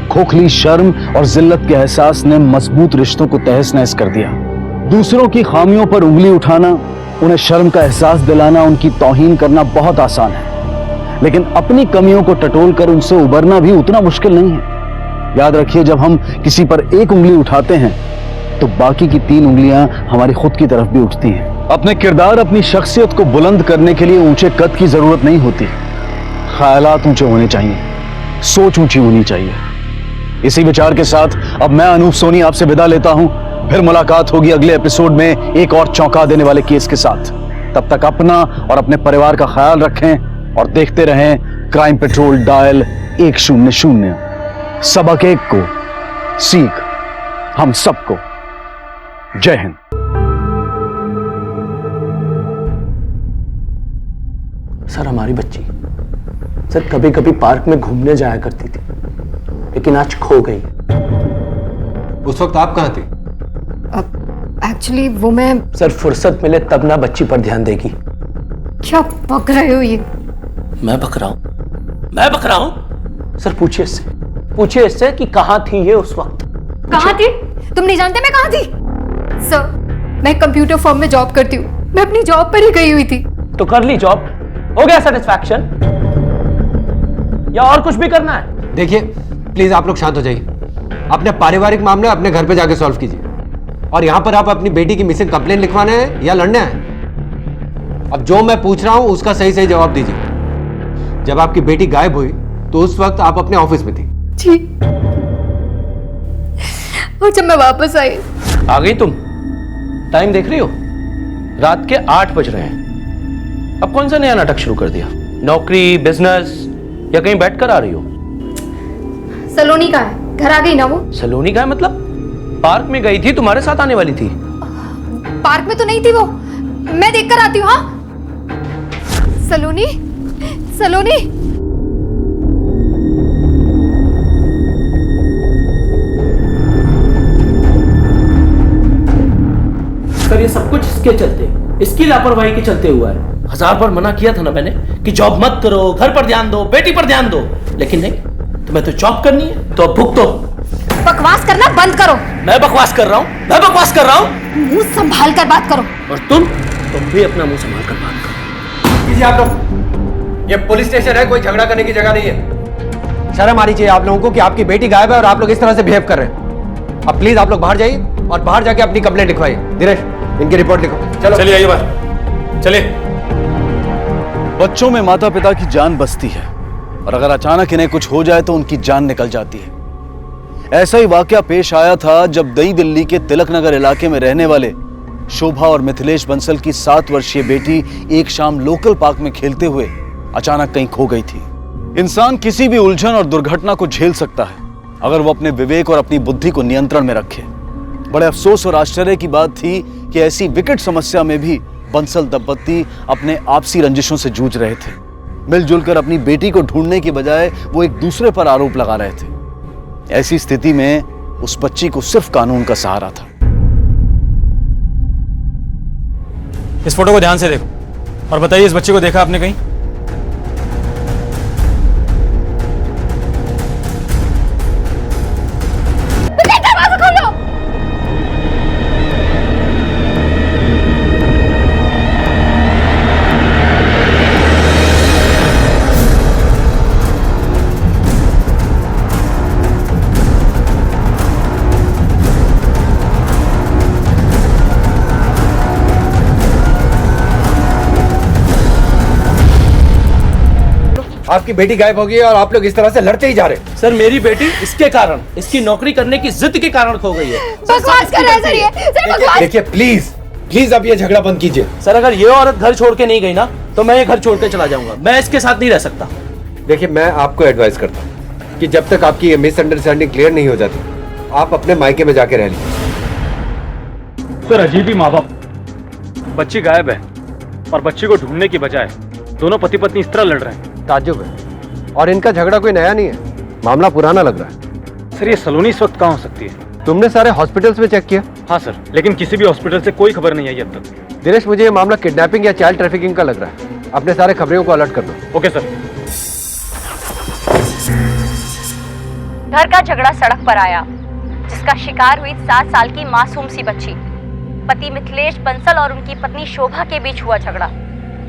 खोखली शर्म और जिल्लत के एहसास ने मजबूत रिश्तों को तहस नहस कर दिया। दूसरों की खामियों पर उंगली उठाना, उन्हें शर्म का एहसास दिलाना, उनकी तौहीन करना बहुत आसान है, लेकिन अपनी कमियों को टटोल कर उनसे उबरना भी उतना मुश्किल नहीं है। याद रखिए, जब हम किसी पर एक उंगली उठाते हैं तो बाकी की 3 उंगलियां हमारी खुद की तरफ भी उठती हैं। अपने किरदार, अपनी शख्सियत को बुलंद करने के लिए ऊंचे कद की जरूरत नहीं होती। ख्यालात ऊंचे होने चाहिए, सोच ऊंची होनी चाहिए। इसी विचार के साथ अब मैं अनूप सोनी आपसे विदा लेता हूं। फिर मुलाकात होगी अगले एपिसोड में एक और चौंका देने वाले केस के साथ। तब तक अपना और अपने परिवार का ख्याल रखें और देखते रहें क्राइम पेट्रोल डायल 100। सबक एक को, सीख हम सबको। जय हिंद। सर, हमारी बच्ची सर कभी कभी पार्क में घूमने जाया करती थी, लेकिन आज खो गई। उस वक्त आप कहां थे? एक्चुअली वो मैं सर फुर्सत मिले तब ना बच्ची पर ध्यान देगी। क्या बक रहे हो ये? मैं बक रहा हूं? सर पूछिए इससे कि कहां थी ये उस वक्त। कहां थी? तुम नहीं जानते मैं कहां थी? सर, मैं कंप्यूटर फर्म में जॉब करती हूँ। मैं अपनी जॉब पर ही गई हुई थी। तो कर ली जॉब, हो गया सेटिस्फैक्शन, या और कुछ भी करना है? देखिए प्लीज आप लोग शांत हो जाइए। अपने पारिवारिक मामले अपने घर पे जाके सॉल्व कीजिए, और यहां पर आप अपनी बेटी की मिसिंग कंप्लेंट लिखवाने हैं या लड़ने हैं? अब जो मैं पूछ रहा हूं उसका सही सही जवाब दीजिए। जब आपकी बेटी गायब हुई तो उस वक्त आप अपने ऑफिस में थी? जी। और जब मैं वापस आई। आ गई तुम? टाइम देख रही हो? रात के 8 बज रहे हैं। अब कौन सा नया नाटक शुरू कर दिया? नौकरी, बिजनेस, या कहीं बैठकर आ रही हो? सलोनी का है, घर आ गई ना वो। सलोनी का है मतलब? पार्क में गई थी, तुम्हारे साथ आने वाली थी। पार्क में तो नहीं थी वो, मैं देखकर आती हूँ। हाँ, सलोनी। सर, ये सब कुछ इसके चलते, इसकी लापरवाही के चलते हुआ है। 1000 बार मना किया था ना मैंने कि जॉब मत करो, घर पर ध्यान दो, बेटी पर ध्यान दो, लेकिन नहीं, तुम्हें तो जॉब करनी है, तो अब भुगतो। बकवास करना बंद करो। मैं बकवास कर रहा हूँ? मुंह संभाल कर बात करो। और तुम भी अपना मुंह संभाल कर बात करो। कीजिए आप लोग, ये पुलिस स्टेशन है, कोई झगड़ा करने की जगह नहीं है। शर्म आनी चाहिए आप लोगों को कि आपकी बेटी गायब है और आप लोग इस तरह से बिहेव कर रहे हैं। अब प्लीज आप लोग बाहर जाइए और बाहर जाके अपनी कंप्लेंट लिखवाइए। दिनेश, इनकी रिपोर्ट लिखो। चलो चलिए आइए बाहर, चलिए। बच्चों में माता पिता की जान बसती है और अगर अचानक इन्हें कुछ हो जाए तो उनकी जान निकल जाती है। ऐसा ही वाकया पेश आया था जब नई दिल्ली के तिलक नगर इलाके में रहने वाले शोभा और मिथिलेश बंसल की 7 वर्षीय बेटी एक शाम लोकल पार्क में खेलते हुए अचानक कहीं खो गई थी। इंसान किसी भी उलझन और दुर्घटना को झेल सकता है अगर वो अपने विवेक और अपनी बुद्धि को नियंत्रण में रखे। बड़े अफसोस और आश्चर्य की बात थी कि ऐसी विकट समस्या में भी बंसल दंपत्ति अपने आपसी रंजिशों से जूझ रहे थे। मिलजुल कर अपनी बेटी को ढूंढने की बजाय वो एक दूसरे पर आरोप लगा रहे थे। ऐसी स्थिति में उस बच्ची को सिर्फ कानून का सहारा था। इस फोटो को ध्यान से देखो और बताइए, इस बच्चे को देखा आपने कहीं? आपकी बेटी गायब हो गई है और आप लोग इस तरह से लड़ते ही जा रहे हैं। सर मेरी बेटी इसके कारण, इसकी नौकरी करने की जिद के कारण खो गई है। बकवास कर रहा है सर, ये सर बकवास। देखिए प्लीज प्लीज अब ये झगड़ा बंद कीजिए। सर अगर ये औरत घर छोड़ के नहीं गई ना तो मैं ये घर छोड़ के चला जाऊंगा। मैं इसके साथ नहीं रह सकता। देखिए मैं आपको एडवाइस करता हूँ कि जब तक आपकी ये मिसअंडरस्टैंडिंग क्लियर नहीं हो जाती, आप अपने मायके में जाके रह लीजिए। सर अजीब ही माँ बाप, बच्ची गायब है और बच्ची को ढूंढने की बजाय दोनों पति पत्नी इस तरह लड़ रहे हैं। ताज्जुब है, और इनका झगड़ा कोई नया नहीं है, मामला पुराना लग रहा है। सर ये सलोनी इस वक्त कहाँ हो सकती है? तुमने सारे हॉस्पिटल्स में चेक किया? हाँ सर, लेकिन किसी भी हॉस्पिटल से कोई खबर नहीं आई अब तक। दिनेश मुझे ये मामला किडनैपिंग या चाइल्ड ट्रैफिकिंग का लग रहा है। अपने सारे खबरियों को अलर्ट कर दो। Okay sir. घर का झगड़ा सड़क पर आया, जिसका शिकार हुई 7 साल की मासूम सी बच्ची। पति मिथिलेश बंसल और उनकी पत्नी शोभा के बीच हुआ झगड़ा।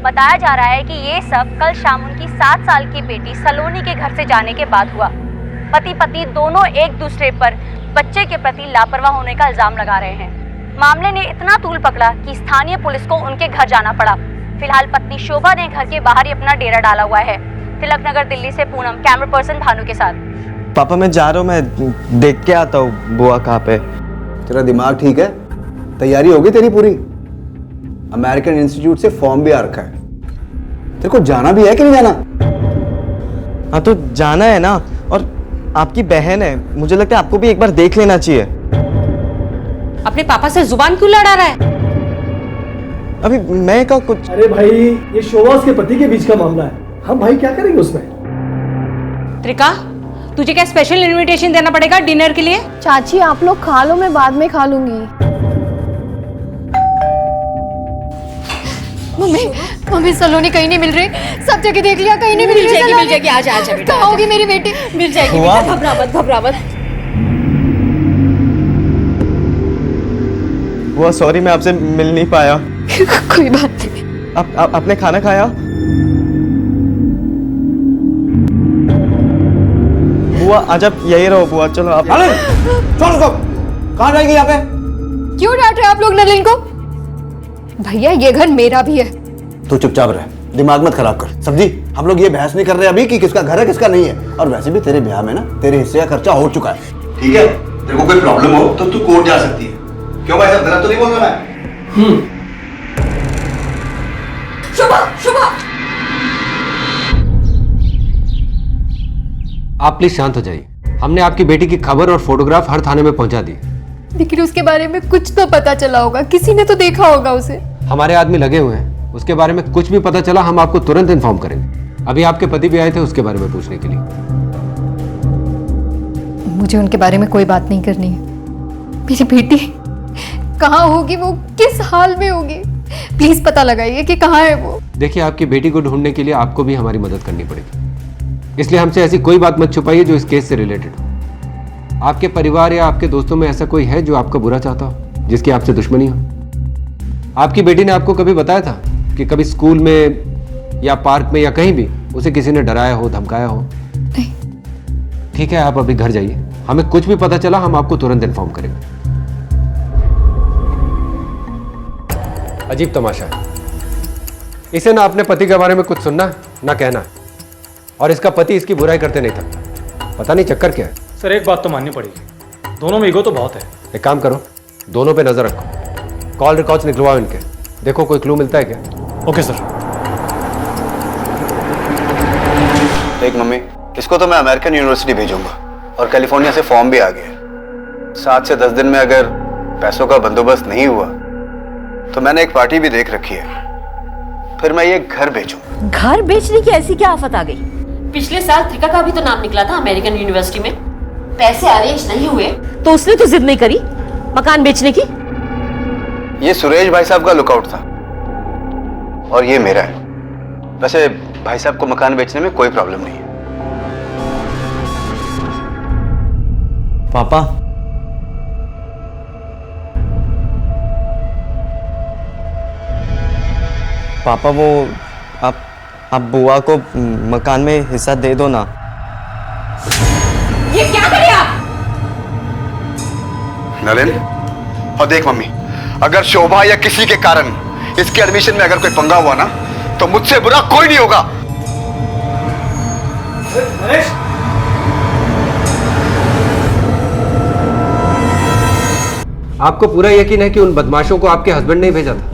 बताया जा रहा है कि ये सब कल शाम उनकी 7 साल की बेटी सलोनी के घर से जाने के बाद हुआ। पति पत्नी दोनों एक दूसरे पर बच्चे के प्रति लापरवाह होने का इल्जाम लगा रहे हैं। मामले ने इतना तूल पकड़ा कि स्थानीय पुलिस को उनके घर जाना पड़ा। फिलहाल पत्नी शोभा ने घर के बाहर ही अपना डेरा डाला हुआ है। तिलक नगर दिल्ली से पूनम, कैमरा पर्सन भानु के साथ। पापा मैं जा रहा हूँ, मैं देख के आता हूँ बुआ कहाँ पे। तेरा दिमाग ठीक है? तैयारी होगी तेरी पूरी? अमेरिकन इंस्टीट्यूट से फॉर्म भी आ रखा है। तेरे को जाना भी है कि नहीं जाना? हाँ तो जाना है ना, और आपकी बहन है, मुझे लगता है आपको भी एक बार देख लेना चाहिए। अपने पापा से जुबान क्यों लड़ा रहा है? अभी मैं का कुछ। अरे भाई ये शोभा उसके पति के बीच का मामला है, हम भाई क्या करेंगे उसमें? त्रिका, तुझे क्या स्पेशल इनविटेशन देना पड़ेगा डिनर के लिए? चाची आप लोग खा लो, मैं बाद में खा लूंगी। मम्मी सलोनी कहीं नहीं मिल रही, सब जगह देख लिया, कहीं नहीं मिल रही। मिल जाएगी। आजा आजा बेटा। कहाँ होगी मेरी बेटी? मिल जाएगी बेटा, घबरा मत। बुआ सॉरी मैं आपसे मिल नहीं पाया। कोई बात नहीं। आपने खाना खाया? बुआ आज आप यही रहो। बुआ चलो आप। छोड़ उसको। कहाँ जाएगी यहाँ पे? क्यों डांट रहे आप लोग नलिन को? भैया ये घर मेरा भी है। तू चुपचाप रह, दिमाग मत खराब कर। सब्जी, हम लोग ये बहस नहीं कर रहे अभी कि किसका घर है किसका नहीं है। और वैसे भी तेरे ब्याह में ना तेरे हिस्से का खर्चा हो चुका है। ठीक है, तेरे को कोई प्रॉब्लम हो तो तू कोर्ट जा सकती है। क्यों भाई साहब, गलत तो नहीं बोल रहा मैं? शुभा आप प्लीज शांत हो जाइए। हमने आपकी बेटी की खबर और फोटोग्राफ हर थाने में पहुंचा दी। लेकिन उसके बारे में कुछ तो पता चला होगा, किसी ने तो देखा होगा उसे। हमारे आदमी लगे हुए हैं, उसके बारे में कुछ भी पता चला हम आपको तुरंत इन्फॉर्म करेंगे। अभी आपके पति भी आए थे उसके बारे में पूछने के लिए। मुझे उनके बारे में कोई बात नहीं करनी है। मेरी बेटी कहाँ होगी, वो किस हाल में होगी, प्लीज पता लगाइए कि कहाँ है वो। देखिए आपकी बेटी को ढूंढने के लिए आपको भी हमारी मदद करनी पड़ेगी, इसलिए हमसे ऐसी कोई बात मत छुपाइए जो इस केस से रिलेटेड हो। आपके परिवार या आपके दोस्तों में ऐसा कोई है जो आपका बुरा चाहता हो, जिसकी आपसे दुश्मनी हो? आपकी बेटी ने आपको कभी बताया था कि कभी स्कूल में या पार्क में या कहीं भी उसे किसी ने डराया हो, धमकाया हो? नहीं। ठीक है, आप अभी घर जाइए, हमें कुछ भी पता चला हम आपको तुरंत इन्फॉर्म करेंगे। अजीब तमाशा है, इसे ना अपने पति के बारे में कुछ सुनना है ना कहना है, और इसका पति इसकी बुराई करते नहीं था। पता नहीं चक्कर क्या है। सर एक बात तो माननी पड़ेगी, दोनों में ईगो तो बहुत है। एक काम करो, दोनों पे नजर रखो, कॉल रिकॉर्ड्स निकलवाओ इनके, देखो कोई क्लू मिलता है क्या। Okay sir. देख मम्मी, इसको तो मैं अमेरिकन यूनिवर्सिटी भेजूंगा और कैलिफोर्निया से फॉर्म भी आ गया। 7 से 10 दिन में अगर पैसों का बंदोबस्त नहीं हुआ तो मैंने एक पार्टी भी देख रखी है। फिर मैं ये घर बेचूं। घर बेचने की ऐसी क्या आफत आ गई? पिछले साल त्रिका का भी तो नाम निकला था अमेरिकन यूनिवर्सिटी में। पैसे अरेंज नहीं हुए तो उसने तो जिद नहीं करी मकान बेचने की। ये सुरेश भाई साहब का लुकआउट था और ये मेरा है। वैसे भाई साहब को मकान बेचने में कोई प्रॉब्लम नहीं है। पापा, पापा वो आप बुआ को मकान में हिस्सा दे दो ना। ये क्या करे आप? नलिन, और देख मम्मी, अगर शोभा या किसी के कारण इसके एडमिशन में अगर कोई पंगा हुआ ना तो मुझसे बुरा कोई नहीं होगा। आपको पूरा यकीन है कि उन बदमाशों को आपके हस्बैंड ने भेजा था?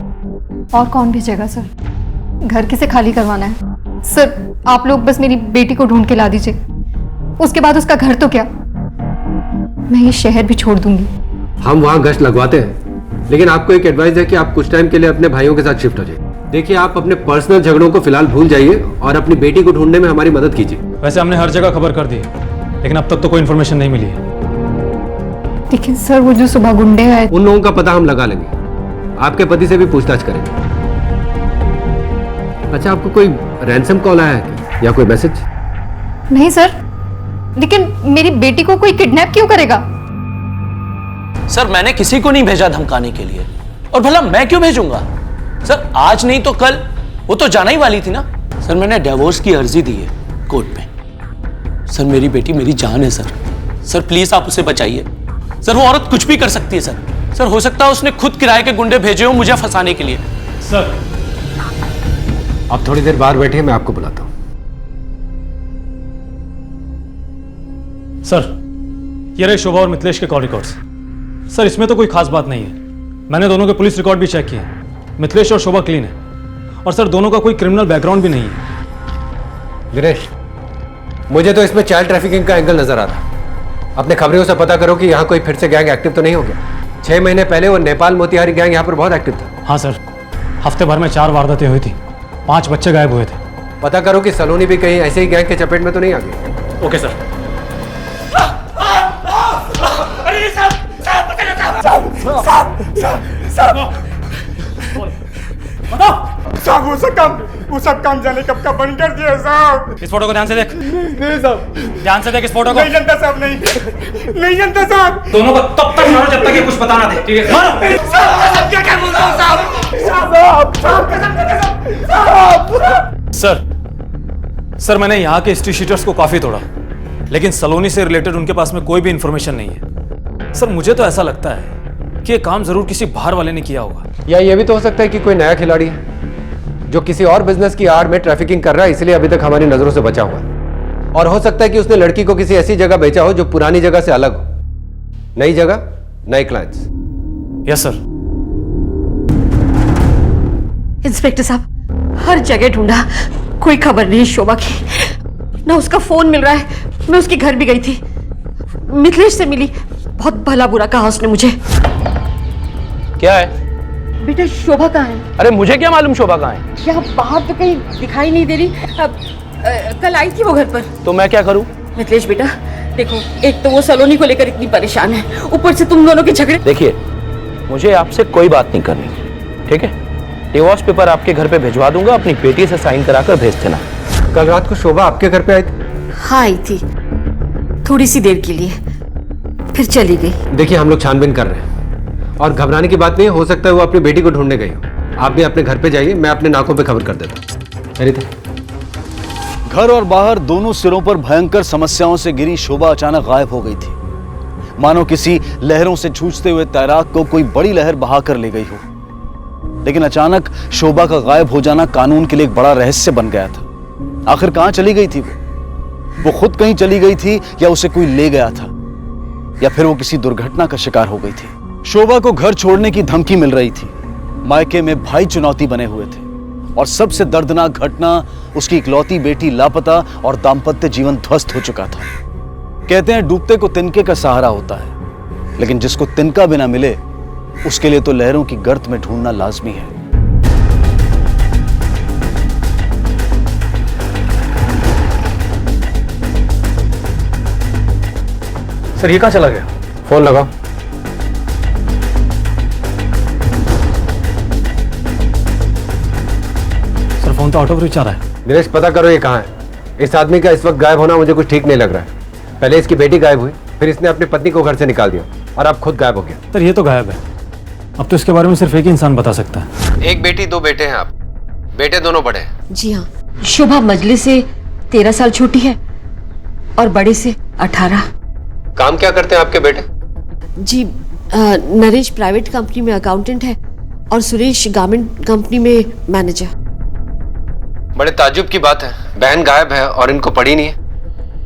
और कौन भेजेगा सर? घर किसे खाली करवाना है सर? आप लोग बस मेरी बेटी को ढूंढ के ला दीजिए, उसके बाद उसका घर तो क्या, मैं ये शहर भी छोड़ दूंगी। हम वहाँ गश्त लगवाते हैं, लेकिन आपको एक एडवाइस है कि आप कुछ टाइम के लिए अपने भाइयों के साथ शिफ्ट हो जाइए। देखिए, आप अपने पर्सनल झगड़ों को फिलहाल भूल जाइए और अपनी बेटी को ढूंढने में हमारी मदद कीजिए। वैसे हमने हर जगह खबर कर दी, लेकिन अब तक तो कोई इन्फॉर्मेशन नहीं मिली है। लेकिन सर वो जो सुबह गुंडे आए, उन लोगों का पता हम लगा लेंगे, आपके पति से भी पूछताछ करेंगे। अच्छा, आपको कोई रैंसम कॉल आया है क्या? या कोई मैसेज? नहीं सर, लेकिन मेरी बेटी को कोई किडनैप क्यों करेगा? सर मैंने किसी को नहीं भेजा धमकाने के लिए, और भला मैं क्यों भेजूंगा? सर आज नहीं तो कल वो तो जाना ही वाली थी ना। सर मैंने डिवोर्स की अर्जी दी है कोर्ट में। सर मेरी बेटी मेरी जान है सर। सर प्लीज आप उसे बचाइए। सर वो औरत कुछ भी कर सकती है सर। सर हो सकता है उसने खुद किराए के गुंडे भेजे हो मुझे फंसाने के लिए। सर आप थोड़ी देर बाहर बैठिए, मैं आपको बुलाता हूं। सर ये रहे शोभा और मिथिलेश के कॉल रिकॉर्ड्स। सर इसमें तो कोई खास बात नहीं है, मैंने दोनों के पुलिस रिकॉर्ड भी चेक किए। मिथिलेश और शोभा क्लीन है, और सर दोनों का कोई क्रिमिनल बैकग्राउंड भी नहीं है। गिरीश, मुझे तो इसमें चाइल्ड ट्रैफिकिंग का एंगल नजर आ रहा। अपने खबरों से पता करो कि यहाँ कोई फिर से गैंग एक्टिव तो नहीं हो गया। 6 महीने पहले वो नेपाल मोतिहारी गैंग यहाँ पर बहुत एक्टिव था। हाँ सर, हफ्ते भर में 4 वारदातें हुई थी, 5 बच्चे गायब हुए थे। पता करो कि सलोनी भी कहीं ऐसे ही गैंग के चपेट में तो नहीं आ गई। Okay sir. साहब वो सब काम जाने कब का बंद कर दिया साहब। इस फोटो को ध्यान से देख। नहीं साहब, ध्यान से देख इस फोटो को। नहीं जानता साहब, नहीं जानता साहब। दोनों को तब तक मारो जब तक ये कुछ बताना दे, ठीक है? साहब क्या बोल रहा हूँ साहब। सर मैंने यहाँ के हिस्ट्री शीटर्स को काफी तोड़ा, लेकिन सलोनी से रिलेटेड उनके पास में कोई भी इंफॉर्मेशन नहीं है। सर मुझे तो ऐसा लगता है कि ये काम जरूर किसी बाहर वाले ने किया होगा। या ये भी तो हो सकता है कि कोई नया खिलाड़ी है जो किसी और बिजनेस की आड़ में ट्रैफिकिंग कर रहा है, इसलिए अभी तक हमारी नजरों से बचा हुआ है। और हो सकता है कि उसने लड़की को किसी ऐसी जगह बेचा हो जो पुरानी जगह से अलग हो। नई जगह, नए क्लाइंट्स। Yes sir. इंस्पेक्टर साहब हर जगह ढूंढा, कोई खबर नहीं शोभा की, ना उसका फोन मिल रहा है। मैं उसके घर भी गई थी, मिथिलेश से मिली, बहुत भला बुरा कहा उसने मुझे। क्या है बेटा शोभा कहाँ है? अरे मुझे क्या मालूम शोभा कहाँ है? क्या बाहर तो कहीं दिखाई नहीं दे रही। कल आई थी वो घर पर। तो मैं क्या करूं? मिथिलेश बेटा देखो, एक तो वो सलोनी को लेकर इतनी परेशान है, ऊपर से तुम दोनों के झगड़े। देखिए मुझे आपसे कोई बात नहीं करनी, ठीक है? डिवोर्स पेपर आपके घर पे भिजवा दूंगा, अपनी बेटी से साइन कराकर भेज देना। कल रात को शोभा आपके घर पे आई थी? हाँ आई थी, थोड़ी सी देर के लिए, फिर चली गई। देखिए हम लोग छानबीन कर रहे हैं और घबराने की बात नहीं, हो सकता है वो अपनी बेटी को ढूंढने गई हो। आप भी अपने घर पे जाइए, मैं अपने नाकों पे खबर कर देता हूँ। घर और बाहर दोनों सिरों पर भयंकर समस्याओं से घिरी शोभा अचानक गायब हो गई थी, मानो किसी लहरों से जूझते हुए तैराक को कोई बड़ी लहर बहाकर ले गई हो। लेकिन अचानक शोभा का गायब हो जाना कानून के लिए एक बड़ा रहस्य बन गया था। आखिर कहां चली गई थी वो खुद कहीं चली गई थी या उसे कोई ले गया था, या फिर वो किसी दुर्घटना का शिकार हो गई थी। शोभा को घर छोड़ने की धमकी मिल रही थी, मायके में भाई चुनौती बने हुए थे, और सबसे दर्दनाक घटना उसकी इकलौती बेटी लापता और दाम्पत्य जीवन ध्वस्त हो चुका था। कहते हैं डूबते को तिनके का सहारा होता है, लेकिन जिसको तिनका बिना मिले उसके लिए तो लहरों की गर्त में ढूंढना लाजमी है। सर ये कहाँ चला गया? फोन लगाओ। सर फोन तो आउट ऑफ रीच आ रहा है। दिनेश पता करो ये कहाँ है। इस आदमी का इस वक्त गायब होना मुझे कुछ ठीक नहीं लग रहा है। पहले इसकी बेटी गायब हुई, फिर इसने अपनी पत्नी को घर से निकाल दिया और अब खुद गायब हो गया। सर ये तो गायब है, अब तो इसके बारे में सिर्फ एक ही इंसान बता सकता है। एक बेटी दो बेटे हैं आप, बेटे दोनों बड़े हैं। जी हाँ, शोभा मजली से 13 साल छोटी है और बड़े से 18। काम क्या करते हैं आपके बेटे? जी नरेश प्राइवेट कंपनी में अकाउंटेंट है और सुरेश गारमेंट कंपनी में मैनेजर। बड़े ताज्जुब की बात है, बहन गायब है और इनको पड़ी नहीं है।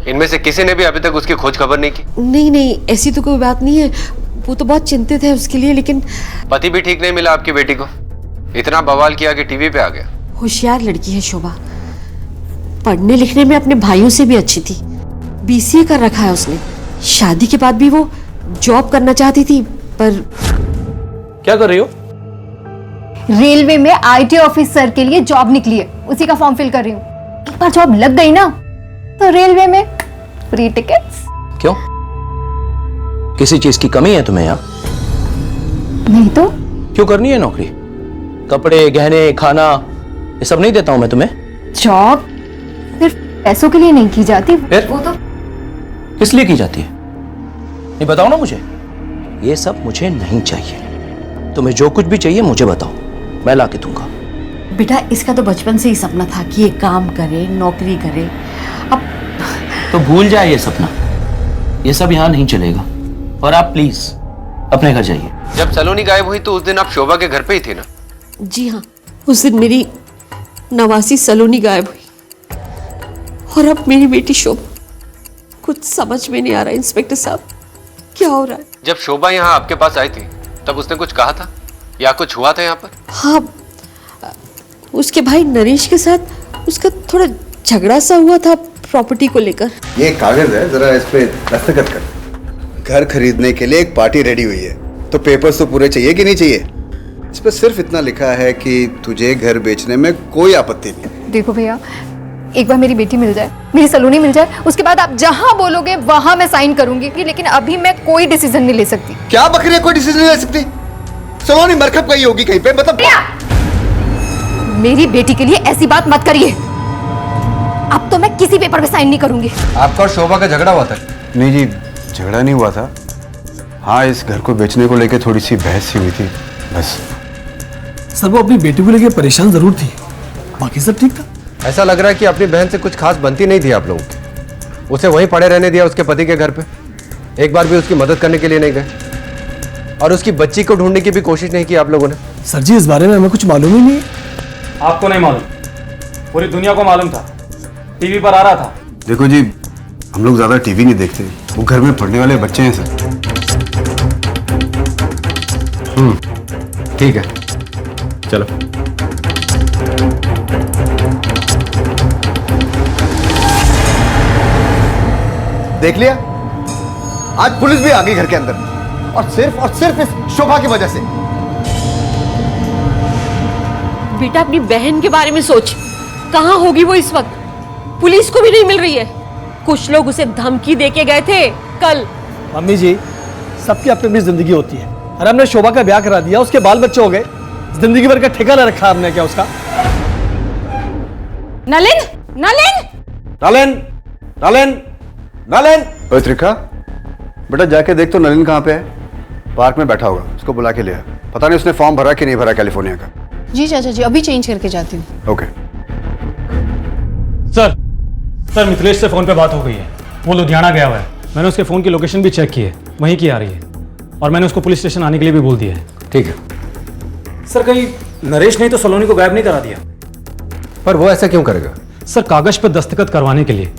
इनमें से किसी ने भी अभी तक उसकी खोज खबर नहीं की। नहीं नहीं, ऐसी तो कोई बात नहीं है, वो तो बहुत चिंतित है उसके लिए, लेकिन पति भी ठीक नहीं मिला आपकी बेटी को। इतना बवाल किया कि टीवी पे आ गया। होशियार लड़की है शोभा, पढ़ने लिखने में अपने भाइयों से भी अच्छी थी। BCA कर रखा है उसने। शादी के बाद भी वो जॉब करना चाहती थी, पर क्या कर रही हो? रेलवे में IT ऑफिसर के लिए जॉब निकली है, उसी का फॉर्म फिल कर रही हूँ। एक बार जॉब लग गई ना तो रेलवे में फ्री टिकट्स। क्यों, किसी चीज की कमी है तुम्हें यहाँ? नहीं तो क्यों करनी है नौकरी? कपड़े, गहने, खाना, ये सब नहीं देता हूं मैं तुम्हें? जॉब सिर्फ पैसों के लिए नहीं की जाती, फिर? वो तो किस लिए की जाती है? नहीं बताओ ना मुझे। ये सब मुझे नहीं चाहिए। तुम्हें जो कुछ भी चाहिए मुझे बताओ, मैं ला के दूंगा। बेटा इसका तो बचपन से ही सपना था कि ये काम करे, नौकरी करे। अब तो भूल जाए ये सपना, ये सब यहाँ नहीं चलेगा। और आप प्लीज अपने घर जाइए। जब सलोनी गायब हुई तो उस दिन आप शोभा के घर पे ही थे ना? जी हाँ, उस दिन मेरी नवासी सलोनी गायब हुई और अब मेरी बेटी शोभा। कुछ समझ में नहीं आ रहा इंस्पेक्टर साहब, क्या हो रहा है? जब शोभा यहाँ आपके पास आई थी तब उसने कुछ कहा था या कुछ हुआ था यहाँ पर? हाँ, उसके भाई नरेश के साथ उसका थोड़ा झगड़ा सा हुआ था प्रॉपर्टी को लेकर। ये कागज है, जरा इस पे दस्तखत कर। घर खरीदने के लिए एक पार्टी रेडी हुई है, तो पेपर्स तो पूरे चाहिए कि नहीं चाहिए? इस पर सिर्फ इतना लिखा है कि तुझे घर बेचने में कोई आपत्ति नहीं। देखो भैया, एक बार मेरी बेटी मिल जाए, मेरी सलोनी मिल जाए, उसके बाद आप जहां बोलोगे वहां मैं साइन करूंगी, लेकिन अभी मैं कोई डिसीजन नहीं ले सकती। क्या बकरी है, कोई डिसीजन नहीं ले सकती? सलोनी मरकब गई होगी कहीं पे, मतलब मेरी बेटी के लिए ऐसी बात मत करिए। अब तो मैं किसी पेपर पे साइन नहीं करूंगी। आपका और शोभा का झगड़ा हुआ था? नहीं जी, झगड़ा नहीं हुआ था। हाँ, इस घर को बेचने को लेकर थोड़ी सी बहस सी हुई थी, बस। सर वो अपनी बेटी को लेकर परेशान जरूर थी, बाकी सब ठीक था। ऐसा लग रहा है कि अपनी बहन से कुछ खास बनती नहीं थी आप लोगों की। उसे वहीं पड़े रहने दिया उसके पति के घर पे, एक बार भी उसकी मदद करने के लिए नहीं गए, और उसकी बच्ची को ढूंढने की भी कोशिश नहीं की आप लोगों ने। सर जी इस बारे में हमें कुछ मालूम ही नहीं है। आपको नहीं मालूम, पूरी दुनिया को मालूम था, टीवी पर आ रहा था। देखो जी, हम लोग ज्यादा टीवी नहीं देखते, वो घर में पढ़ने वाले बच्चे हैं सर। ठीक है, चलो। देख लिया, आज पुलिस भी आ गई घर के अंदर, और सिर्फ इस शोभा की वजह से। बेटा अपनी बहन के बारे में सोच, कहाँ होगी वो इस वक्त? पुलिस को भी नहीं मिल रही है। कुछ लोग उसे धमकी देके गए थे कल। मम्मी जी, सबकी अपनी अपनी जिंदगी होती है। अरे हमने शोभा का ब्याह करा दिया, उसके बाल बच्चे हो गए, जिंदगी भर का ठेका ले रखा हमने क्या उसका? नलिन, नलिन, नलिन, नलिन, नलिन। ओए त्रिखा, बेटा जाके देख तो नलिन कहाँ पे है। पार्क में बैठा होगा, उसको बुला के ले आ। पता नहीं उसने फॉर्म भरा कि नहीं भरा कैलिफोर्निया का। जी चाचा जी, अभी चेंज करके जाती हूँ। ओके। सर मिथिलेश से फोन पे बात हो गई है, वो लुधियाना गया हुआ है। मैंने उसके फोन की लोकेशन भी चेक की है, वहीं की आ रही है, और मैंने उसको पुलिस स्टेशन आने के लिए भी बोल दिया है। ठीक है सर, कहीं नरेश ने तो सलोनी को गायब नहीं करा दिया? पर वो ऐसा क्यों करेगा? सर कागज पर दस्तखत करवाने के लिए,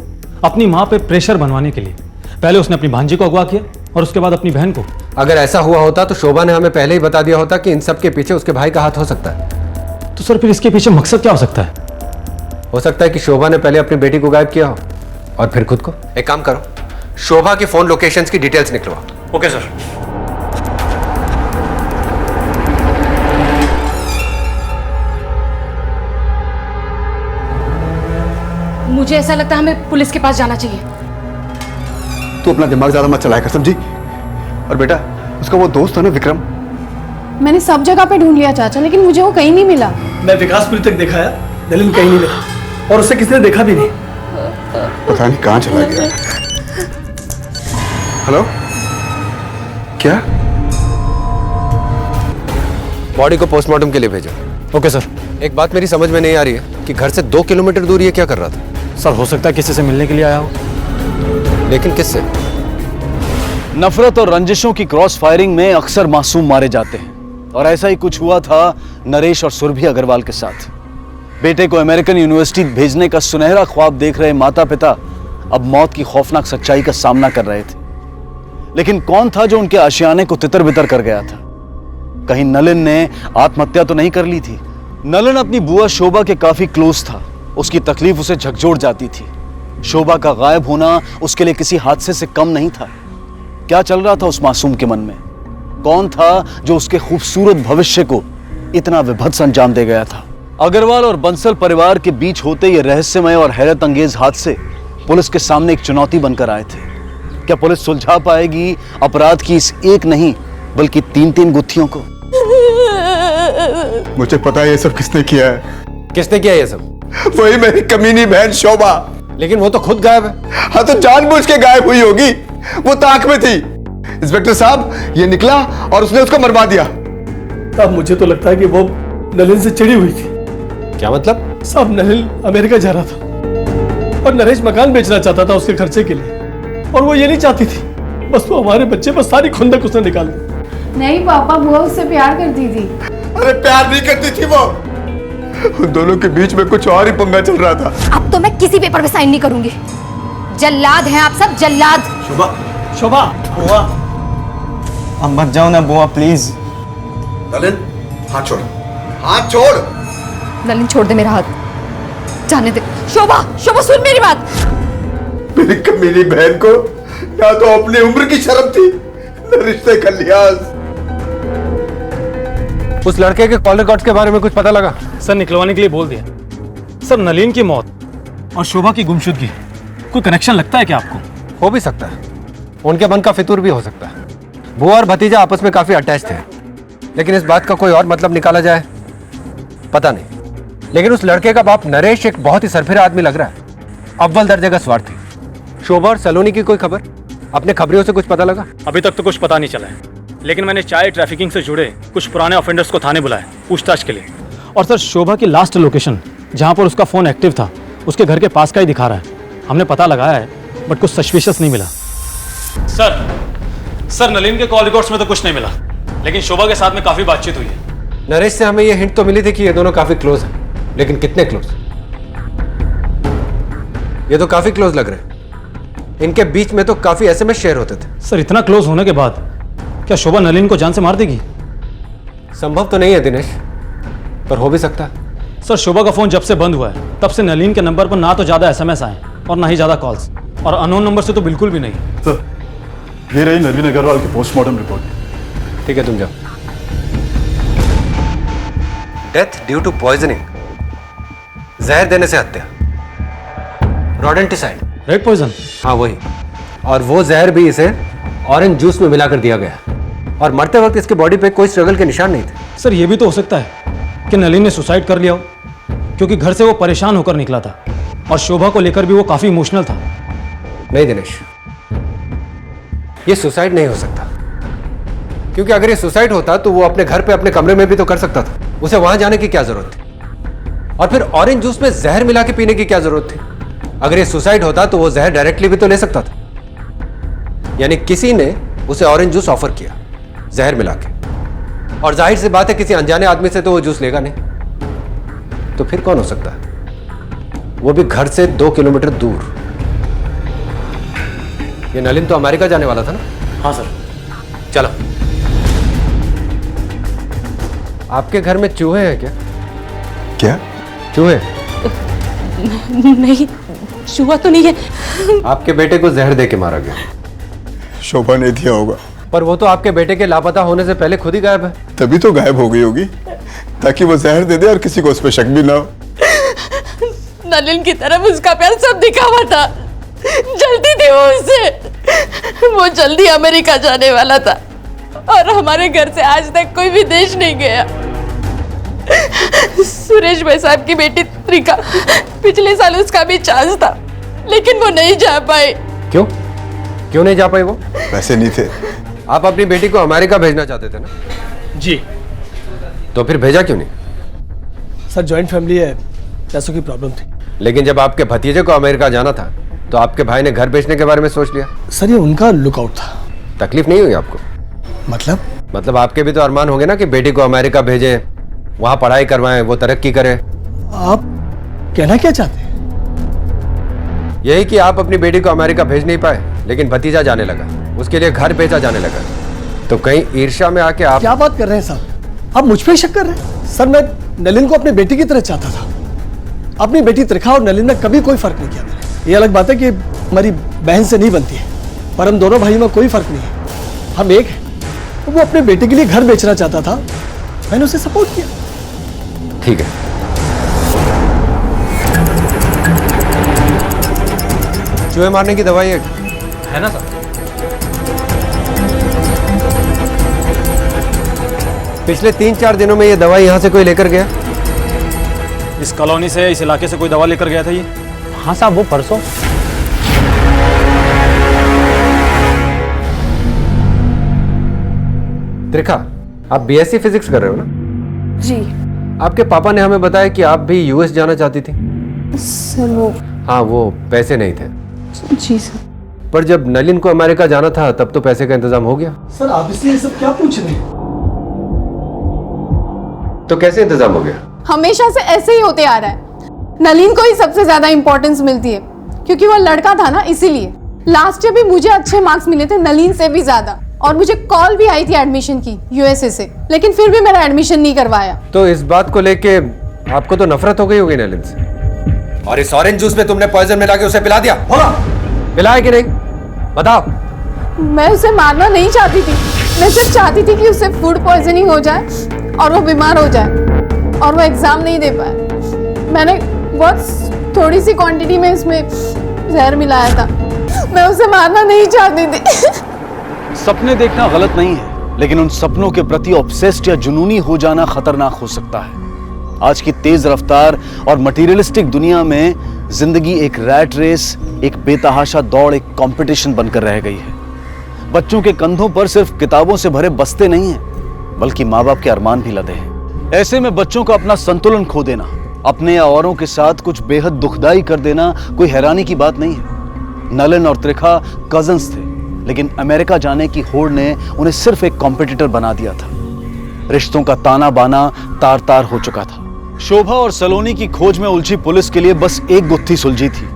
अपनी माँ पे प्रेशर बनवाने के लिए। पहले उसने अपनी भांजी को अगवा किया और उसके बाद अपनी बहन को। अगर ऐसा हुआ होता तो शोभा ने हमें पहले ही बता दिया होता कि इन सब के पीछे उसके भाई का हाथ हो सकता है। तो सर फिर इसके पीछे मकसद क्या हो सकता है? हो सकता है कि शोभा ने पहले अपनी बेटी को गायब किया हो और फिर खुद को। एक काम करो, शोभा की फोन लोकेशंस की डिटेल्स निकलवाओ। Okay sir. मुझे ऐसा लगता है हमें पुलिस के पास जाना चाहिए। तू अपना दिमाग ज्यादा मत चलाया कर, समझी? और बेटा, उसका वो दोस्त था ना विक्रम, मैंने सब जगह पे ढूंढ लिया चाचा, लेकिन मुझे वो कहीं नहीं मिला। मैं विकासपुरी तक दिखाया, नलिन कहीं नहीं मिला, और उसे किसी ने देखा भी नहीं। पता नहीं कहाँ चला गया। हेलो, क्या? बॉडी को पोस्टमार्टम के लिए भेजा। Okay sir. एक बात मेरी समझ में नहीं आ रही है कि घर से 2 किलोमीटर दूर ये क्या कर रहा था? सर हो सकता है किसी से मिलने के लिए आया हो। लेकिन किससे? नफरत और रंजिशों की क्रॉस फायरिंग में अक्सर मासूम मारे जाते हैं, और ऐसा ही कुछ हुआ था नरेश और सुरभि अग्रवाल के साथ। बेटे को अमेरिकन यूनिवर्सिटी भेजने का सुनहरा ख्वाब देख रहे माता पिता अब मौत की खौफनाक सच्चाई का सामना कर रहे थे। लेकिन कौन था जो उनके आशियाने को तितर बितर कर गया था? कहीं नलिन ने आत्महत्या तो नहीं कर ली थी? नलिन अपनी बुआ शोभा के काफी क्लोज था, उसकी तकलीफ उसे झकझोर जाती थी। शोभा का गायब होना उसके लिए किसी हादसे से कम नहीं था। क्या चल रहा था उस मासूम के मन में? कौन था जो उसके खूबसूरत भविष्य को इतना विभत्स अंजाम दे गया था? अग्रवाल और बंसल परिवार के बीच होते ये रहस्यमय और हैरत अंगेज हादसे पुलिस के सामने एक चुनौती बनकर आए थे। क्या पुलिस सुलझा पाएगी अपराध की इस एक नहीं बल्कि 3-3 गुत्थियों को? मुझे पता है ये सब किसने किया है। किसने किया ये सब? वही मेरी कमीनी बहन शोभा। लेकिन वो तो खुद गायब है। हाँ तो जानबूझ के गायब हुई होगी, वो ताक में थी। इंस्पेक्टर साहब, ये निकला और उसने उसको मरवा दिया। अब मुझे तो लगता है कि वो नलिन से चिड़ी हुई थी। क्या मतलब? साहब, नलिन अमेरिका जा रहा था और नरेश मकान बेचना चाहता था उसके खर्चे के लिए, और वो ये नहीं चाहती थी। बस वो हमारे बच्चे पर सारी खुंदक उसने निकाल दी। नहीं पापा, बुआ उससे प्यार करती थी। अरे प्यार नहीं करती थी वो, उन दोनों के बीच में कुछ और ही पंगा चल रहा था। अब तो मैं किसी पेपर पे साइन नहीं करूंगी। जल्लाद हैं आप सब, जल्लाद। शोभा, शोभा, बुआ, अब मत जाओ ना बुआ प्लीज। नलिन, हाथ छोड़, हाथ छोड़। नलिन छोड़ दे मेरा हाथ, जाने दे। शोभा, शोभा सुन मेरी बात। मेरी कमीनी बहन को या तो अपनी उम्र की शर्म थी न रिश्ते का लिहाज। उस लड़के के कॉल रिकॉर्ड्स के बारे में कुछ पता लगा? सर निकलवाने के लिए बोल दिया। सर, नलिन की मौत और शोभा की गुमशुदगी कोई कनेक्शन लगता है क्या आपको? हो भी सकता है, उनके मन का फितूर भी हो सकता है। बुआ और भतीजा आपस में काफी अटैच थे, लेकिन इस बात का कोई और मतलब निकाला जाए पता नहीं। लेकिन उस लड़के का बाप नरेश एक बहुत ही सरफिरा आदमी लग रहा है, अव्वल दर्जे का स्वार्थी। शोभा और सलोनी की कोई खबर? अपने खबरियों से कुछ पता लगा? अभी तक तो कुछ पता नहीं चला है, लेकिन मैंने चाइल्ड ट्रैफिकिंग से जुड़े कुछ पुराने ऑफेंडर्स को थाने बुलाया पूछताछ के लिए। और सर, शोभा की लास्ट लोकेशन जहां पर उसका फोन एक्टिव था उसके घर के पास का ही दिखा रहा है। हमने पता लगाया है, बट कुछ सस्पिशियस नहीं मिला। सर, नलिन के कॉल रिकॉर्ड्स में तो कुछ नहीं मिला, लेकिन शोभा के साथ में काफी बातचीत हुई है। नरेश से हमें यह हिंट तो मिली थी कि ये दोनों काफी क्लोज हैं, लेकिन कितने क्लोज? ये तो काफी क्लोज लग रहे हैं। इनके बीच में तो काफी एसएमएस शेयर होते थे। सर, इतना क्लोज होने के बाद क्या शोभा नलिन को जान से मार देगी? संभव तो नहीं है दिनेश, पर हो भी सकता है। सर, शोभा का फोन जब से बंद हुआ है तब से नलिन के नंबर पर ना तो ज्यादा एसएमएस आए और ना ही ज्यादा कॉल्स, और अननोन नंबर से तो बिल्कुल भी नहीं। सर, ये रही नलिन अग्रवाल की पोस्टमार्टम रिपोर्ट। ठीक है, तुम जाओ। डेथ ड्यू टू पॉइजनिंग, जहर देने से हत्या, रोडेंटिसाइड, रेड पॉइजन। हाँ वही, और वो जहर भी इसे ऑरेंज जूस में मिलाकर दिया गया, और मरते वक्त इसके बॉडी पे कोई स्ट्रगल के निशान नहीं थे। सर, ये भी तो हो सकता है कि नलिन ने सुसाइड कर लिया हो, क्योंकि घर से वो परेशान होकर निकला था और शोभा को लेकर भी वो काफी इमोशनल था। नहीं दिनेश, ये सुसाइड नहीं हो सकता, क्योंकि अगर ये सुसाइड होता तो वो अपने घर पे अपने कमरे में भी तो कर सकता था। उसे वहां जाने की क्या जरूरत थी? और फिर ऑरेंज जूस में जहर मिला के पीने की क्या जरूरत थी? अगर ये सुसाइड होता तो वो जहर डायरेक्टली भी तो ले सकता था। यानी किसी ने उसे ऑरेंज जूस ऑफर किया जहर मिला के, और जाहिर सी बात है किसी अनजाने आदमी से तो वो जूस लेगा नहीं। तो फिर कौन हो सकता है? वो भी घर से 2 किलोमीटर दूर। ये नलिन तो अमेरिका जाने वाला था ना? हाँ सर। चलो। आपके घर में चूहे हैं क्या? क्या? चूहे? नहीं, चूहा तो नहीं है। आपके बेटे को जहर दे के मारा गया। शोभा ने दिया होगा। पर वो तो आपके बेटे के लापता होने से पहले खुद ही गायब है। तभी तो गायब हो गई होगी, ताकि वो जहर दे दे और किसी को उस पर शक भी ना हो। नलिन की तरफ उसका प्यार सब दिखा हुआ था, जलती थी वो उससे। वो जल्दी अमेरिका जाने वाला था और हमारे घर से आज तक कोई विदेश नहीं गया। सुरेश भाई साहब की बेटी त्रिका, पिछले साल उसका भी चांस था लेकिन वो नहीं जा पाए। क्यों? क्यों नहीं जा पाए वो? पैसे नहीं थे। आप अपनी बेटी को अमेरिका भेजना चाहते थे ना? जी। तो फिर भेजा क्यों नहीं? सर जॉइंट फैमिली है, पैसों की प्रॉब्लम थी। लेकिन जब आपके भतीजे को अमेरिका जाना था तो आपके भाई ने घर बेचने के बारे में सोच लिया। सर ये उनका लुकआउट था। तकलीफ नहीं हुई आपको? मतलब आपके भी तो अरमान होंगे ना कि बेटी को अमेरिका भेजें, वहां पढ़ाई करवाएं, वो तरक्की करे। आप कहना क्या चाहते हैं? यही कि आप अपनी बेटी को अमेरिका भेज नहीं पाए लेकिन भतीजा जाने लगा, उसके लिए घर बेचा जाने लगा। तो कहीं ईर्ष्या में आके आप क्या बात कर रहे हैं साहब? आप मुझ पे शक कर रहे हैं? सर मैं नलिन को अपनी बेटी की तरह चाहता था। अपनी बेटी त्रिखा और नलिन में कभी कोई फर्क नहीं किया मैंने। ये अलग बात है कि हमारी बहन से नहीं बनती है, पर हम दोनों भाइयों में कोई फर्क नहीं है, हम एक हैं। वो अपने बेटे के लिए घर बेचना चाहता था, मैंने उसे सपोर्ट किया। ठीक है, चूहे मारने की दवाई है ना सर? पिछले 3-4 दिनों में ये दवाई यहाँ से कोई लेकर गया? इस कॉलोनी से, इस इलाके से कोई दवा लेकर गया था ये? हाँ साहब, वो परसों। त्रिखा, आप बीएससी फिजिक्स कर रहे हो ना? जी। आपके पापा ने हमें बताया कि आप भी यूएस जाना चाहती थी। सर वो हाँ, वो पैसे नहीं थे। जी सर। पर जब नलिन को अमेरिका जाना था तब तो पैसे का इंतजाम हो गया। सर आप इसलिए ये सब क्या पूछ रहे हैं? तो कैसे इंतजाम हो गया? हमेशा से ऐसे ही होते आ रहा है। नलिन को ही सबसे ज्यादा इंपॉर्टेंस मिलती है क्योंकि वो लड़का था ना, इसीलिए। लास्ट ईयर भी मुझे अच्छे मार्क्स मिले थे, नलिन से भी ज्यादा, और मुझे कॉल भी आई थी एडमिशन की यूएसए से, लेकिन फिर भी मेरा एडमिशन नहीं करवाया। तो इस बात को लेके आपको तो नफरत हो गई होगी नलिन से। और इस ऑरेंज जूस में तुमने पॉइजन मिला के उसे पिला दिया होगा? पिलाया कि नहीं? बताओ। मैं उसे मारना नहीं चाहती थी, मैं सिर्फ चाहती थी कि उसे फूड पॉइजनिंग हो जाए और वो बीमार हो जाए और वो एग्जाम नहीं दे पाए। मैंने बहुत थोड़ी सी क्वांटिटी में इसमें जहर मिलाया था। मैं उसे मारना नहीं चाहती थी। सपने देखना गलत नहीं है, लेकिन उन सपनों के प्रति ऑब्सेस्ड या जुनूनी हो जाना खतरनाक हो सकता है। आज की तेज रफ्तार और मटेरियलिस्टिक दुनिया में जिंदगी एक रैट रेस, एक बेतहाशा दौड़, एक कंपटीशन बनकर रह गई है। बच्चों के कंधों पर सिर्फ किताबों से भरे बस्ते नहीं हैं, बल्कि माँ बाप के अरमान भी लदे हैं। ऐसे में बच्चों का अपना संतुलन खो देना, अपने या औरों के साथ कुछ बेहद दुखदाई कर देना कोई हैरानी की बात नहीं है। नलिन और त्रिखा कजन्स थे, लेकिन अमेरिका जाने की होड़ ने उन्हें सिर्फ एक कॉम्पिटिटर बना दिया था। रिश्तों का ताना बाना तार तार हो चुका था। शोभा और सलोनी की खोज में उलझी पुलिस के लिए बस एक गुत्थी सुलझी थी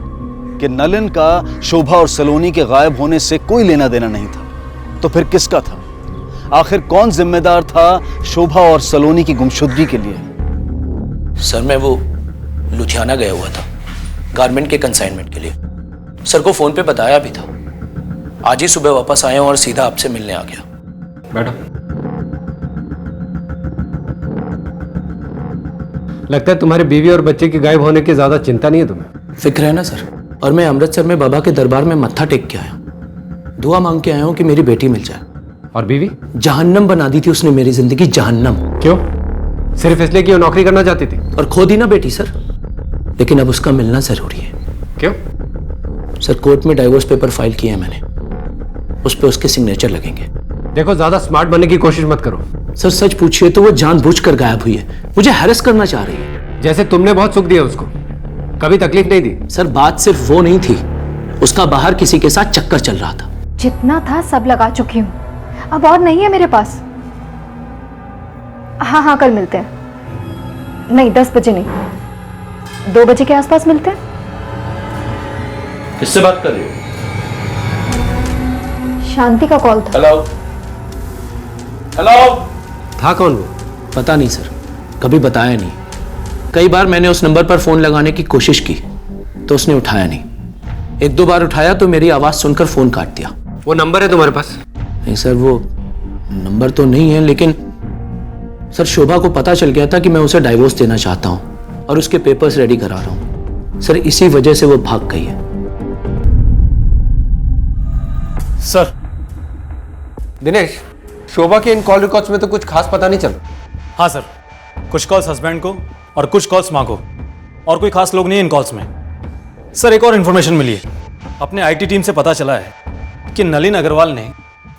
कि नलिन का शोभा और सलोनी के गायब होने से कोई लेना देना नहीं था। तो फिर किसका था? आखिर कौन जिम्मेदार था शोभा और सलोनी की गुमशुदगी के लिए? सर मैं वो लुधियाना गया हुआ था गारमेंट के कंसाइनमेंट के लिए। सर को फोन पे बताया भी था। आज ही सुबह वापस आया हूं और सीधा आपसे मिलने आ गया। बैठो। लगता है तुम्हारे बीवी और बच्चे के गायब होने की ज्यादा चिंता नहीं है तुम्हें। फिक्र है ना सर। और मैं अमृतसर में बाबा के दरबार में मत्था टेक के आया हूं, दुआ मांग के आया हूं कि मेरी बेटी मिल जाए। और बीवी? जहन्नम बना दी थी उसने मेरी जिंदगी, जहन्नम। क्यों? सिर्फ इसलिए कि वो नौकरी करना चाहती थी? और खो दी ना बेटी सर, लेकिन अब उसका मिलना जरूरी है। क्यों? सर कोर्ट में डाइवोर्स पेपर फाइल किए हैं मैंने, उस पे उसके सिग्नेचर लगेंगे। देखो ज्यादा स्मार्ट बनने की कोशिश मत करो। सर सच पूछिए तो वो जानबूझकर गायब हुई है, मुझे हैरेस करना चाह रही है। जैसे तुमने बहुत सुख दिया उसको, कभी तकलीफ नहीं दी। सर बात सिर्फ वो नहीं थी, उसका बाहर किसी के साथ चक्कर चल रहा था। जितना था सब लगा चुकी हूँ, अब और नहीं है मेरे पास। हाँ हाँ कल मिलते हैं। नहीं 10 बजे नहीं, 2 बजे के आसपास मिलते हैं। किससे बात कर रही हो? शांति का कॉल था। Hello hello. था कौन वो? पता नहीं सर, कभी बताया नहीं। कई बार मैंने उस नंबर पर फोन लगाने की कोशिश की तो उसने उठाया नहीं। 1-2 बार उठाया तो मेरी आवाज सुनकर फोन काट दिया। वो नंबर है तुम्हारे पास? नहीं सर, वो नंबर तो नहीं है, लेकिन सर शोभा को पता चल गया था कि मैं उसे डाइवोर्स देना चाहता हूं और उसके पेपर्स रेडी करा रहा हूं। सर इसी वजह से वो भाग गई है। सर। दिनेश, शोभा के इन कॉल रिकॉर्ड्स में तो कुछ खास पता नहीं चल रहा। हाँ सर, कुछ कॉल्स हस्बैंड को और कुछ कॉल्स माँ को, और कोई खास लोग नहीं है इन कॉल्स में। सर एक और इन्फॉर्मेशन मिली है, अपने आईटी टीम से पता चला है कि नलिन अग्रवाल ने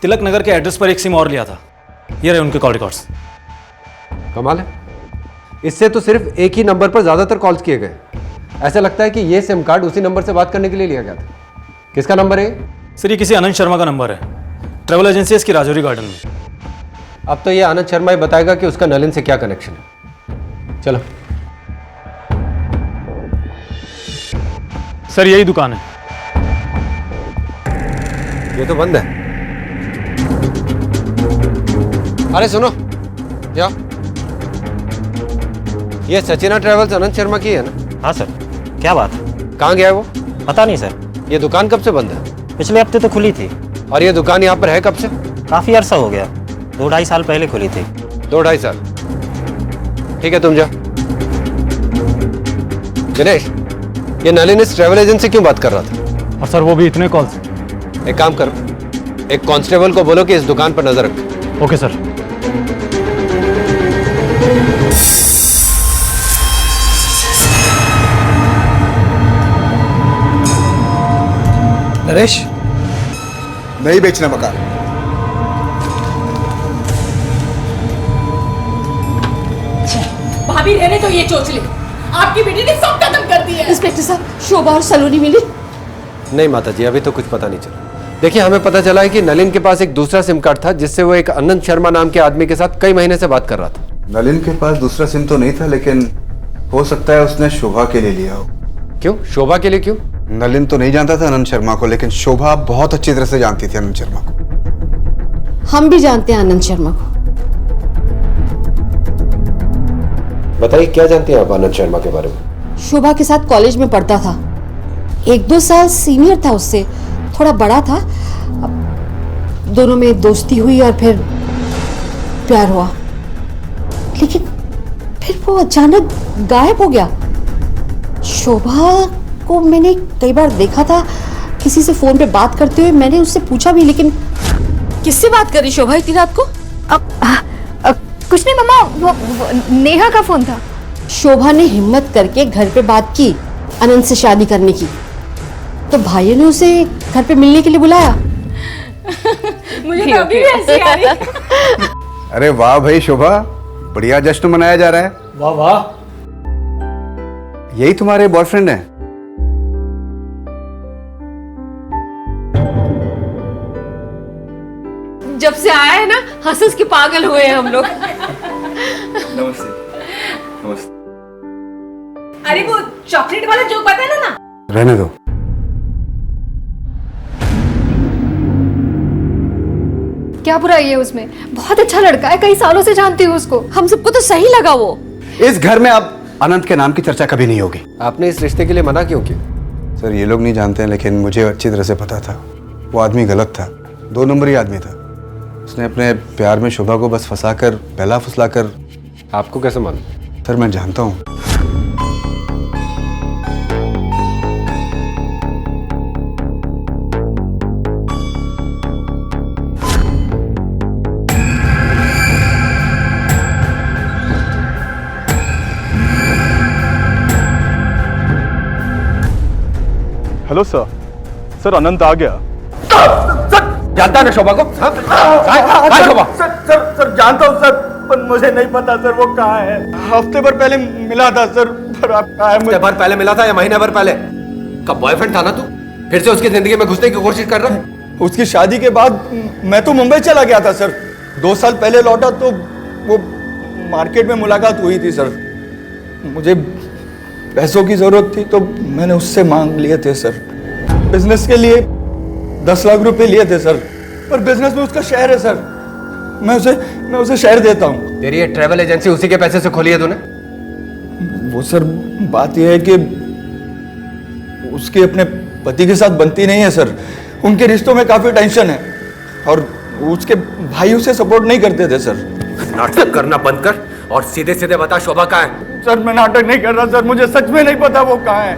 तिलक नगर के एड्रेस पर एक सिम और लिया था। ये रहे उनके कॉल रिकॉर्ड्स। कमाल है, इससे तो सिर्फ एक ही नंबर पर ज्यादातर कॉल्स किए गए। ऐसा लगता है कि ये सिम कार्ड उसी नंबर से बात करने के लिए लिया गया था। किसका नंबर है? सर ये किसी आनंद शर्मा का नंबर है, ट्रैवल एजेंसी है इसकी राजौरी गार्डन में। अब तो ये आनंद शर्मा ही बताएगा कि उसका नलिन से क्या कनेक्शन है। चलो। सर यही दुकान है। ये तो बंद है। अरे सुनो, क्या ये सचिना ट्रैवल्स आनंद शर्मा की है ना? हाँ सर। क्या बात? कहाँ गया है वो? पता नहीं सर। ये दुकान कब से बंद है? पिछले हफ्ते तो खुली थी। और ये दुकान यहाँ पर है कब से? काफी अरसा हो गया, 2-2.5 साल पहले खुली थी। 2-2.5 साल? ठीक है, तुम जाओ। दिनेश, ये नलिन इस ट्रैवल एजेंसी से क्यों बात कर रहा था? और सर वो भी इतने कॉल्स। एक काम करो, एक कांस्टेबल को बोलो कि इस दुकान पर नजर रखे। Okay sir. नरेश, नहीं बेचना मकान। भाभी रहने तो ये चोचले, आपकी बेटी ने सब खत्म कर दिया। इंस्पेक्टर साहब, शोभा और सलोनी मिली? नहीं माता जी, अभी तो कुछ पता नहीं चला। देखिए, हमें पता चला है कि नलिन के पास एक दूसरा सिम कार्ड था जिससे वो एक आनंद शर्मा नाम के आदमी के साथ कई महीने से बात कर रहा था। नलिन के पास दूसरा सिम तो नहीं था, लेकिन हो सकता है उसने शोभा के लिए लिया हो। क्यों? शोभा के लिए क्यों? नलिन तो नहीं जानता था आनंद शर्मा को, लेकिन शोभा बहुत अच्छी तरह से जानती थी आनंद शर्मा को। हम भी जानते हैं आनंद शर्मा को। बताइए, क्या जानती हैं आप आनंद शर्मा के बारे में? शोभा के साथ कॉलेज में पढ़ता था, 1-2 साल सीनियर था उससे, थोड़ा बड़ा था। दोनों में दोस्ती हुई और फिर प्यार हुआ, लेकिन फिर वो अचानक गायब हो गया। शोभा को मैंने कई बार देखा था किसी से फोन पे बात करते हुए, मैंने उससे पूछा भी, लेकिन किससे बात कर रही शोभा इतनी रात को? कुछ नहीं मम्मा, वो नेहा का फोन था। शोभा ने हिम्मत करके घर पे बात की अनंत से शादी करने की, तो भाइयों ने उसे घर पे मिलने के लिए बुलाया। मुझे तो अभी भी हंसी आ रही है। अरे वाह भाई शोभा, बढ़िया जश्न मनाया जा रहा है। वाह वाह। यही तुम्हारे बॉयफ्रेंड हैं? जब से आया है ना, हंस के पागल हुए हैं हम लोग। नमस्ते। नमस्ते। अरे वो चॉकलेट वाला जोक पता है ना? रहने दो। क्या बुराई है उसमें? बहुत अच्छा लड़का है, कई सालों से जानती हूँ उसको। हम सबको तो सही लगा वो। इस घर में अब अनंत के नाम की चर्चा कभी नहीं होगी। आपने इस रिश्ते के लिए मना क्यों किया? सर ये लोग नहीं जानते हैं, लेकिन मुझे अच्छी तरह से पता था वो आदमी गलत था, 2 नंबरी आदमी था। उसने अपने प्यार में शोभा को बस फंसाकर, पहला फुसलाकर। आपको कैसे मालूम? सर मैं जानता हूँ। Hello sir. सर अनंत आ गया। जानता है शोभा को? शोभा सर जानता हूँ सर, पर मुझे नहीं पता सर वो कहाँ है। हफ्ते भर पहले मिला था सर, पर आप कहाँ है? हफ्ते भर पहले मिला था या महीने भर पहले? कब बॉयफ्रेंड था ना तू, फिर से उसकी जिंदगी में घुसने की कोशिश कर रहा है? उसकी शादी के बाद मैं तो मुंबई चला गया था सर। 2 साल पहले लौटा तो वो मार्केट में मुलाकात हुई थी सर। मुझे पैसों की जरूरत थी तो मैंने उससे मांग लिए थे सर। बिजनेस के लिए 10 लाख रुपए लिए थे सर, पर बिजनेस में उसका शेयर है सर। मैं उसे शेयर देता हूँ। तेरी ये ट्रैवल एजेंसी उसी के पैसे से खोली है तूने? वो सर बात यह है कि उसकी अपने पति के साथ बनती नहीं है सर। उनके रिश्तों में काफी टेंशन है और उसके भाई उसे सपोर्ट नहीं करते थे सर। नाटक करना बंद कर और सीधे सीधे बता शोभा कहाँ है? सर मैं नाटक नहीं कर रहा सर, मुझे सच में नहीं पता वो कहाँ है।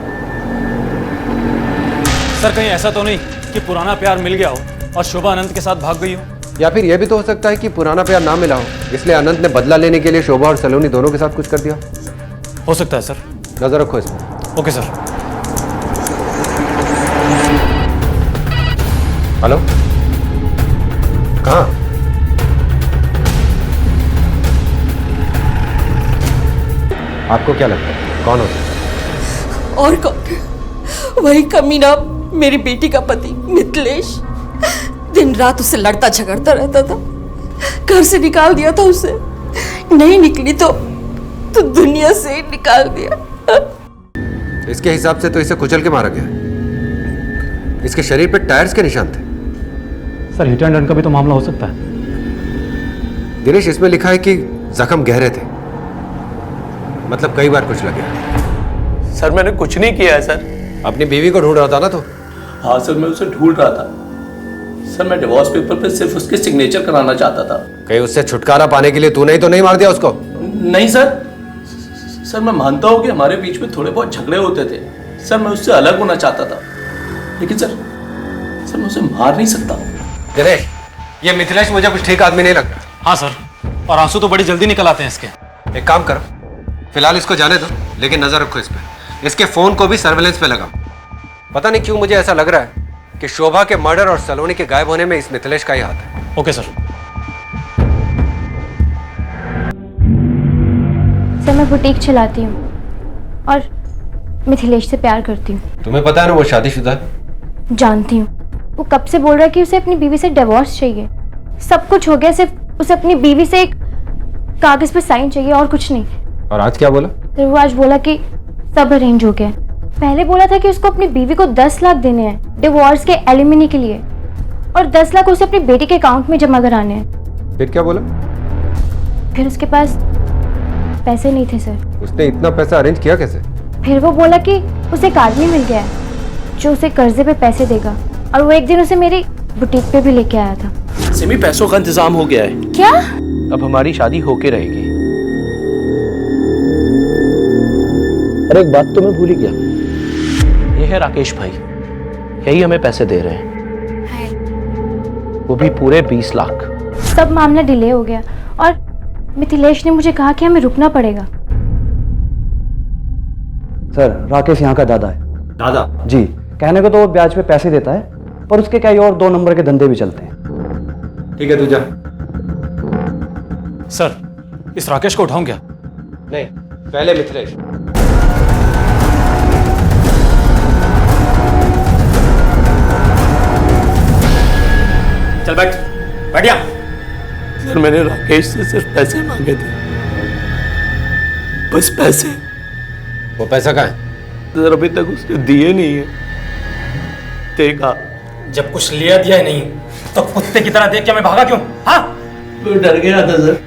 सर कहीं ऐसा तो नहीं कि पुराना प्यार मिल गया हो और शोभा अनंत के साथ भाग गई हो। या फिर यह भी तो हो सकता है कि पुराना प्यार ना मिला हो, इसलिए अनंत ने बदला लेने के लिए शोभा और सलोनी दोनों के साथ कुछ कर दिया। हो सकता है सर। नजर रखो इसमें। Okay sir. हेलो, कहाँ? आपको क्या लगता है कौन हो सकता है? और कौन? वही कमीना मेरी बेटी का पति मिथिलेश। दिन रात उससे लड़ता झगड़ता रहता था, घर से निकाल दिया था उसे। नहीं निकली तो दुनिया से ही निकाल दिया। इसके हिसाब से तो इसे कुचल के मारा गया। इसके शरीर पे टायर्स के निशान थे। सर हिट एंड रन का भी तो मामला हो सकता है। दिनेश, इसमें लिखा है कि जख्म गहरे थे, मतलब कई बार कुछ लगे। सर मैंने कुछ नहीं किया है सर। अपनी बीवी को ढूंढ रहा था ना तो? हाँ सर, मैं उसे ढूंढ रहा था। सर मैं डिवोर्स पेपर पे सिर्फ उसके सिग्नेचर कराना चाहता था। कहीं उससे छुटकारा पाने के लिए तूने ही तो नहीं मार दिया उसको? नहीं सर। सर मैं मानता हूँ कि हमारे बीच में थोड़े बहुत झगड़े होते थे। सर मैं उससे अलग होना चाहता था, लेकिन सर मैं उसे मार नहीं सकता। दिनेश, ये मिथिलेश मुझे कुछ ठीक आदमी नहीं लग रहा। हाँ सर, और आंसू तो बड़ी जल्दी निकल आते हैं इसके। एक काम करो, फिलहाल इसको जाने दो, लेकिन नजर रखो इस पे। इसके फोन को भी सर्वेलेंस पे लगाओ। पता नहीं क्यों मुझे ऐसा लग रहा है कि शोभा के मर्डर और सलोनी के गायब होने में इस मिथिलेश का ही हाथ है। Okay sir. सर मैं बुटीक चलाती हूँ और मिथिलेश से प्यार करती हूँ। तुम्हें पता है ना वो शादीशुदा है? जानती हूँ। वो कब से बोल रहा है कि उसे अपनी बीवी से डिवोर्स चाहिए। सब कुछ हो गया, सिर्फ उसे अपनी बीवी से एक कागज पे साइन चाहिए और कुछ नहीं। और आज क्या बोला? फिर वो आज बोला कि सब अरेंज हो गया। पहले बोला था कि उसको अपनी बीवी को 10 लाख देने हैं डिवोर्स के एलिमनी के लिए, और 10 लाख उसे अपनी बेटी के अकाउंट में जमा कराने हैं। फिर क्या बोला? फिर उसके पास पैसे नहीं थे सर। उसने इतना पैसा अरेंज किया कैसे? फिर वो बोला कि उसे एक आदमी मिल गया है जो उसे कर्जे पे पैसे देगा, और वो एक दिन उसे मेरी बुटीक पे भी लेके आया था। सिमी, पैसों का इंतजाम हो गया है। क्या? अब हमारी शादी होके रहेगी। अरे एक बात तो मैं भूल ही गया, ये है राकेश भाई, यही हमें पैसे दे रहे हैं, वो भी पूरे 20 लाख। सब मामला डिले हो गया और मिथिलेश ने मुझे कहा कि हमें रुकना पड़ेगा। सर, राकेश यहाँ का दादा है। दादा? जी। कहने को तो वो ब्याज पे पैसे देता है, पर उसके कई और 2 नंबर के धंधे भी चलते हैं। ठीक है, तू जा। सर, इस राकेश को उठाऊं क्या? नहीं, पहले मिथिलेश। चल बैठ, बैठिया। सर मैंने राकेश से सिर्फ पैसे मांगे थे, बस पैसे। वो पैसा कहाँ है? सर अभी तक उसने दिए नहीं है। देखा, जब कुछ लिया दिया ही नहीं तो कुत्ते की तरह देख के मैं भागा क्यों? हाँ? मैं डर गया था सर।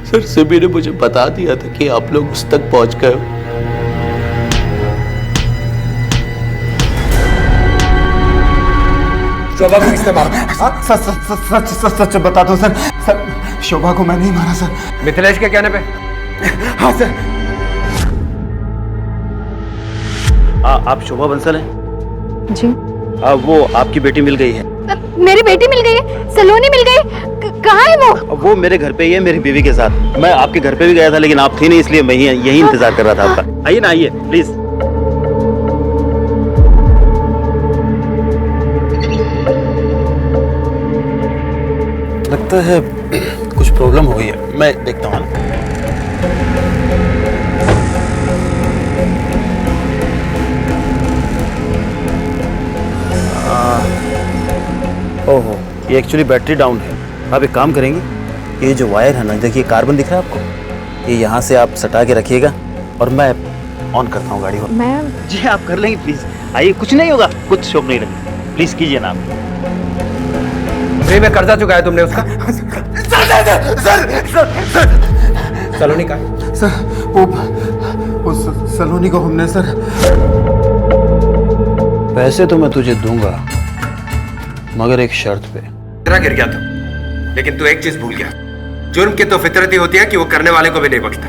सर सिमी ने मुझे बता दिया था कि आप लोग उस तक पहुंच गए हो। शोभा को किसने मारा? सच बता दो सर। सर, शोभा को मैं नहीं मारा सर। मिथिलेश के कहने पे? हाँ सर। आप शोभा बंसल हैं? जी। वो आपकी बेटी मिल गई है। मेरी बेटी मिल गई है? सलोनी मिल गई? कहाँ है वो? वो मेरे घर पे ही है, मेरी बीवी के साथ। मैं आपके घर पे भी गया था, लेकिन आप थी नहीं, इसलिए मैं यही इंतजार कर रहा था आपका। आइए ना, आइए प्लीज। लगता है कुछ प्रॉब्लम हो गई है, मैं देखता हूँ। ओहो, ये एक्चुअली बैटरी डाउन है। आप एक काम करेंगे, ये जो वायर है ना, देखिए कार्बन दिख रहा है आपको, ये यहाँ से आप सटा के रखिएगा और मैं ऑन करता हूँ गाड़ी। मैं जी आप कर लेंगे प्लीज। आइए, कुछ नहीं होगा, कुछ शौक नहीं लगेगा, प्लीज कीजिए ना आप। फ्री में कर्जा चुकाया तुमने उसका? सलोनी का? सर वो सलोनी को हमने सर। पैसे तो मैं तुझे दूंगा, मगर एक शर्त पे। तेरा गिर गया था, लेकिन तू एक चीज भूल गया। जुर्म की तो फितरत ही होती है कि वो करने वाले को भी नहीं बख्शता।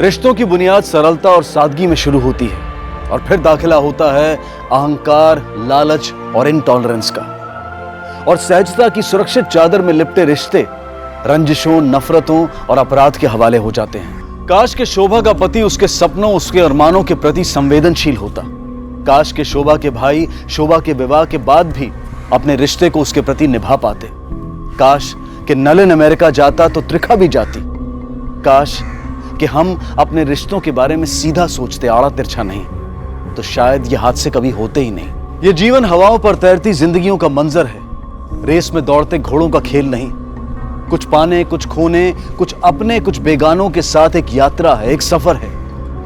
रिश्तों की बुनियाद सरलता और सादगी में शुरू होती है और फिर दाखिला होता है अहंकार, लालच और इनटॉलरेंस का। और सहजता की सुरक्षित चादर में लिपटे रिश्ते रंजिशों, नफरतों और अपराध के हवाले हो जाते हैं। काश के शोभा का पति उसके सपनों, उसके अरमानों के प्रति संवेदनशील होता। काश के शोभा के भाई शोभा के विवाह के बाद भी अपने रिश्ते को उसके प्रति निभा पाते। काश कि नलिन अमेरिका जाता तो त्रिखा भी जाती। काश कि हम अपने रिश्तों के बारे में सीधा सोचते, आड़ा तिरछा नहीं, तो शायद ये हादसे कभी होते ही नहीं। ये जीवन हवाओं पर तैरती जिंदगियों का मंजर है, रेस में दौड़ते घोड़ों का खेल नहीं। कुछ पाने, कुछ खोने, कुछ अपने, कुछ बेगानों के साथ एक यात्रा है, एक सफर है।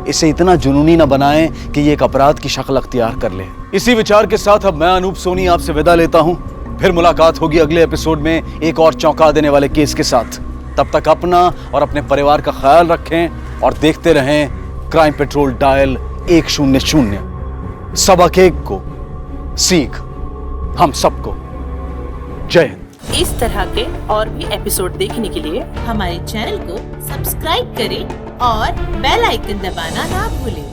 इसे इतना जुनूनी न बनाएं कि ये एक अपराध की शक्ल अख्तियार कर ले। इसी विचार के साथ अब मैं अनूप सोनी आपसे विदा लेता हूं। फिर मुलाकात होगी अगले एपिसोड में एक और चौंका देने वाले केस के साथ। तब तक अपना और अपने परिवार का ख्याल रखें और देखते रहें क्राइम पेट्रोल डायल 100। सबक एक को सीख हम सबको। जय हिंद। इस तरह के और भी एपिसोड देखने के लिए हमारे चैनल को सब्सक्राइब करें और बेल आइकन दबाना ना भूलें।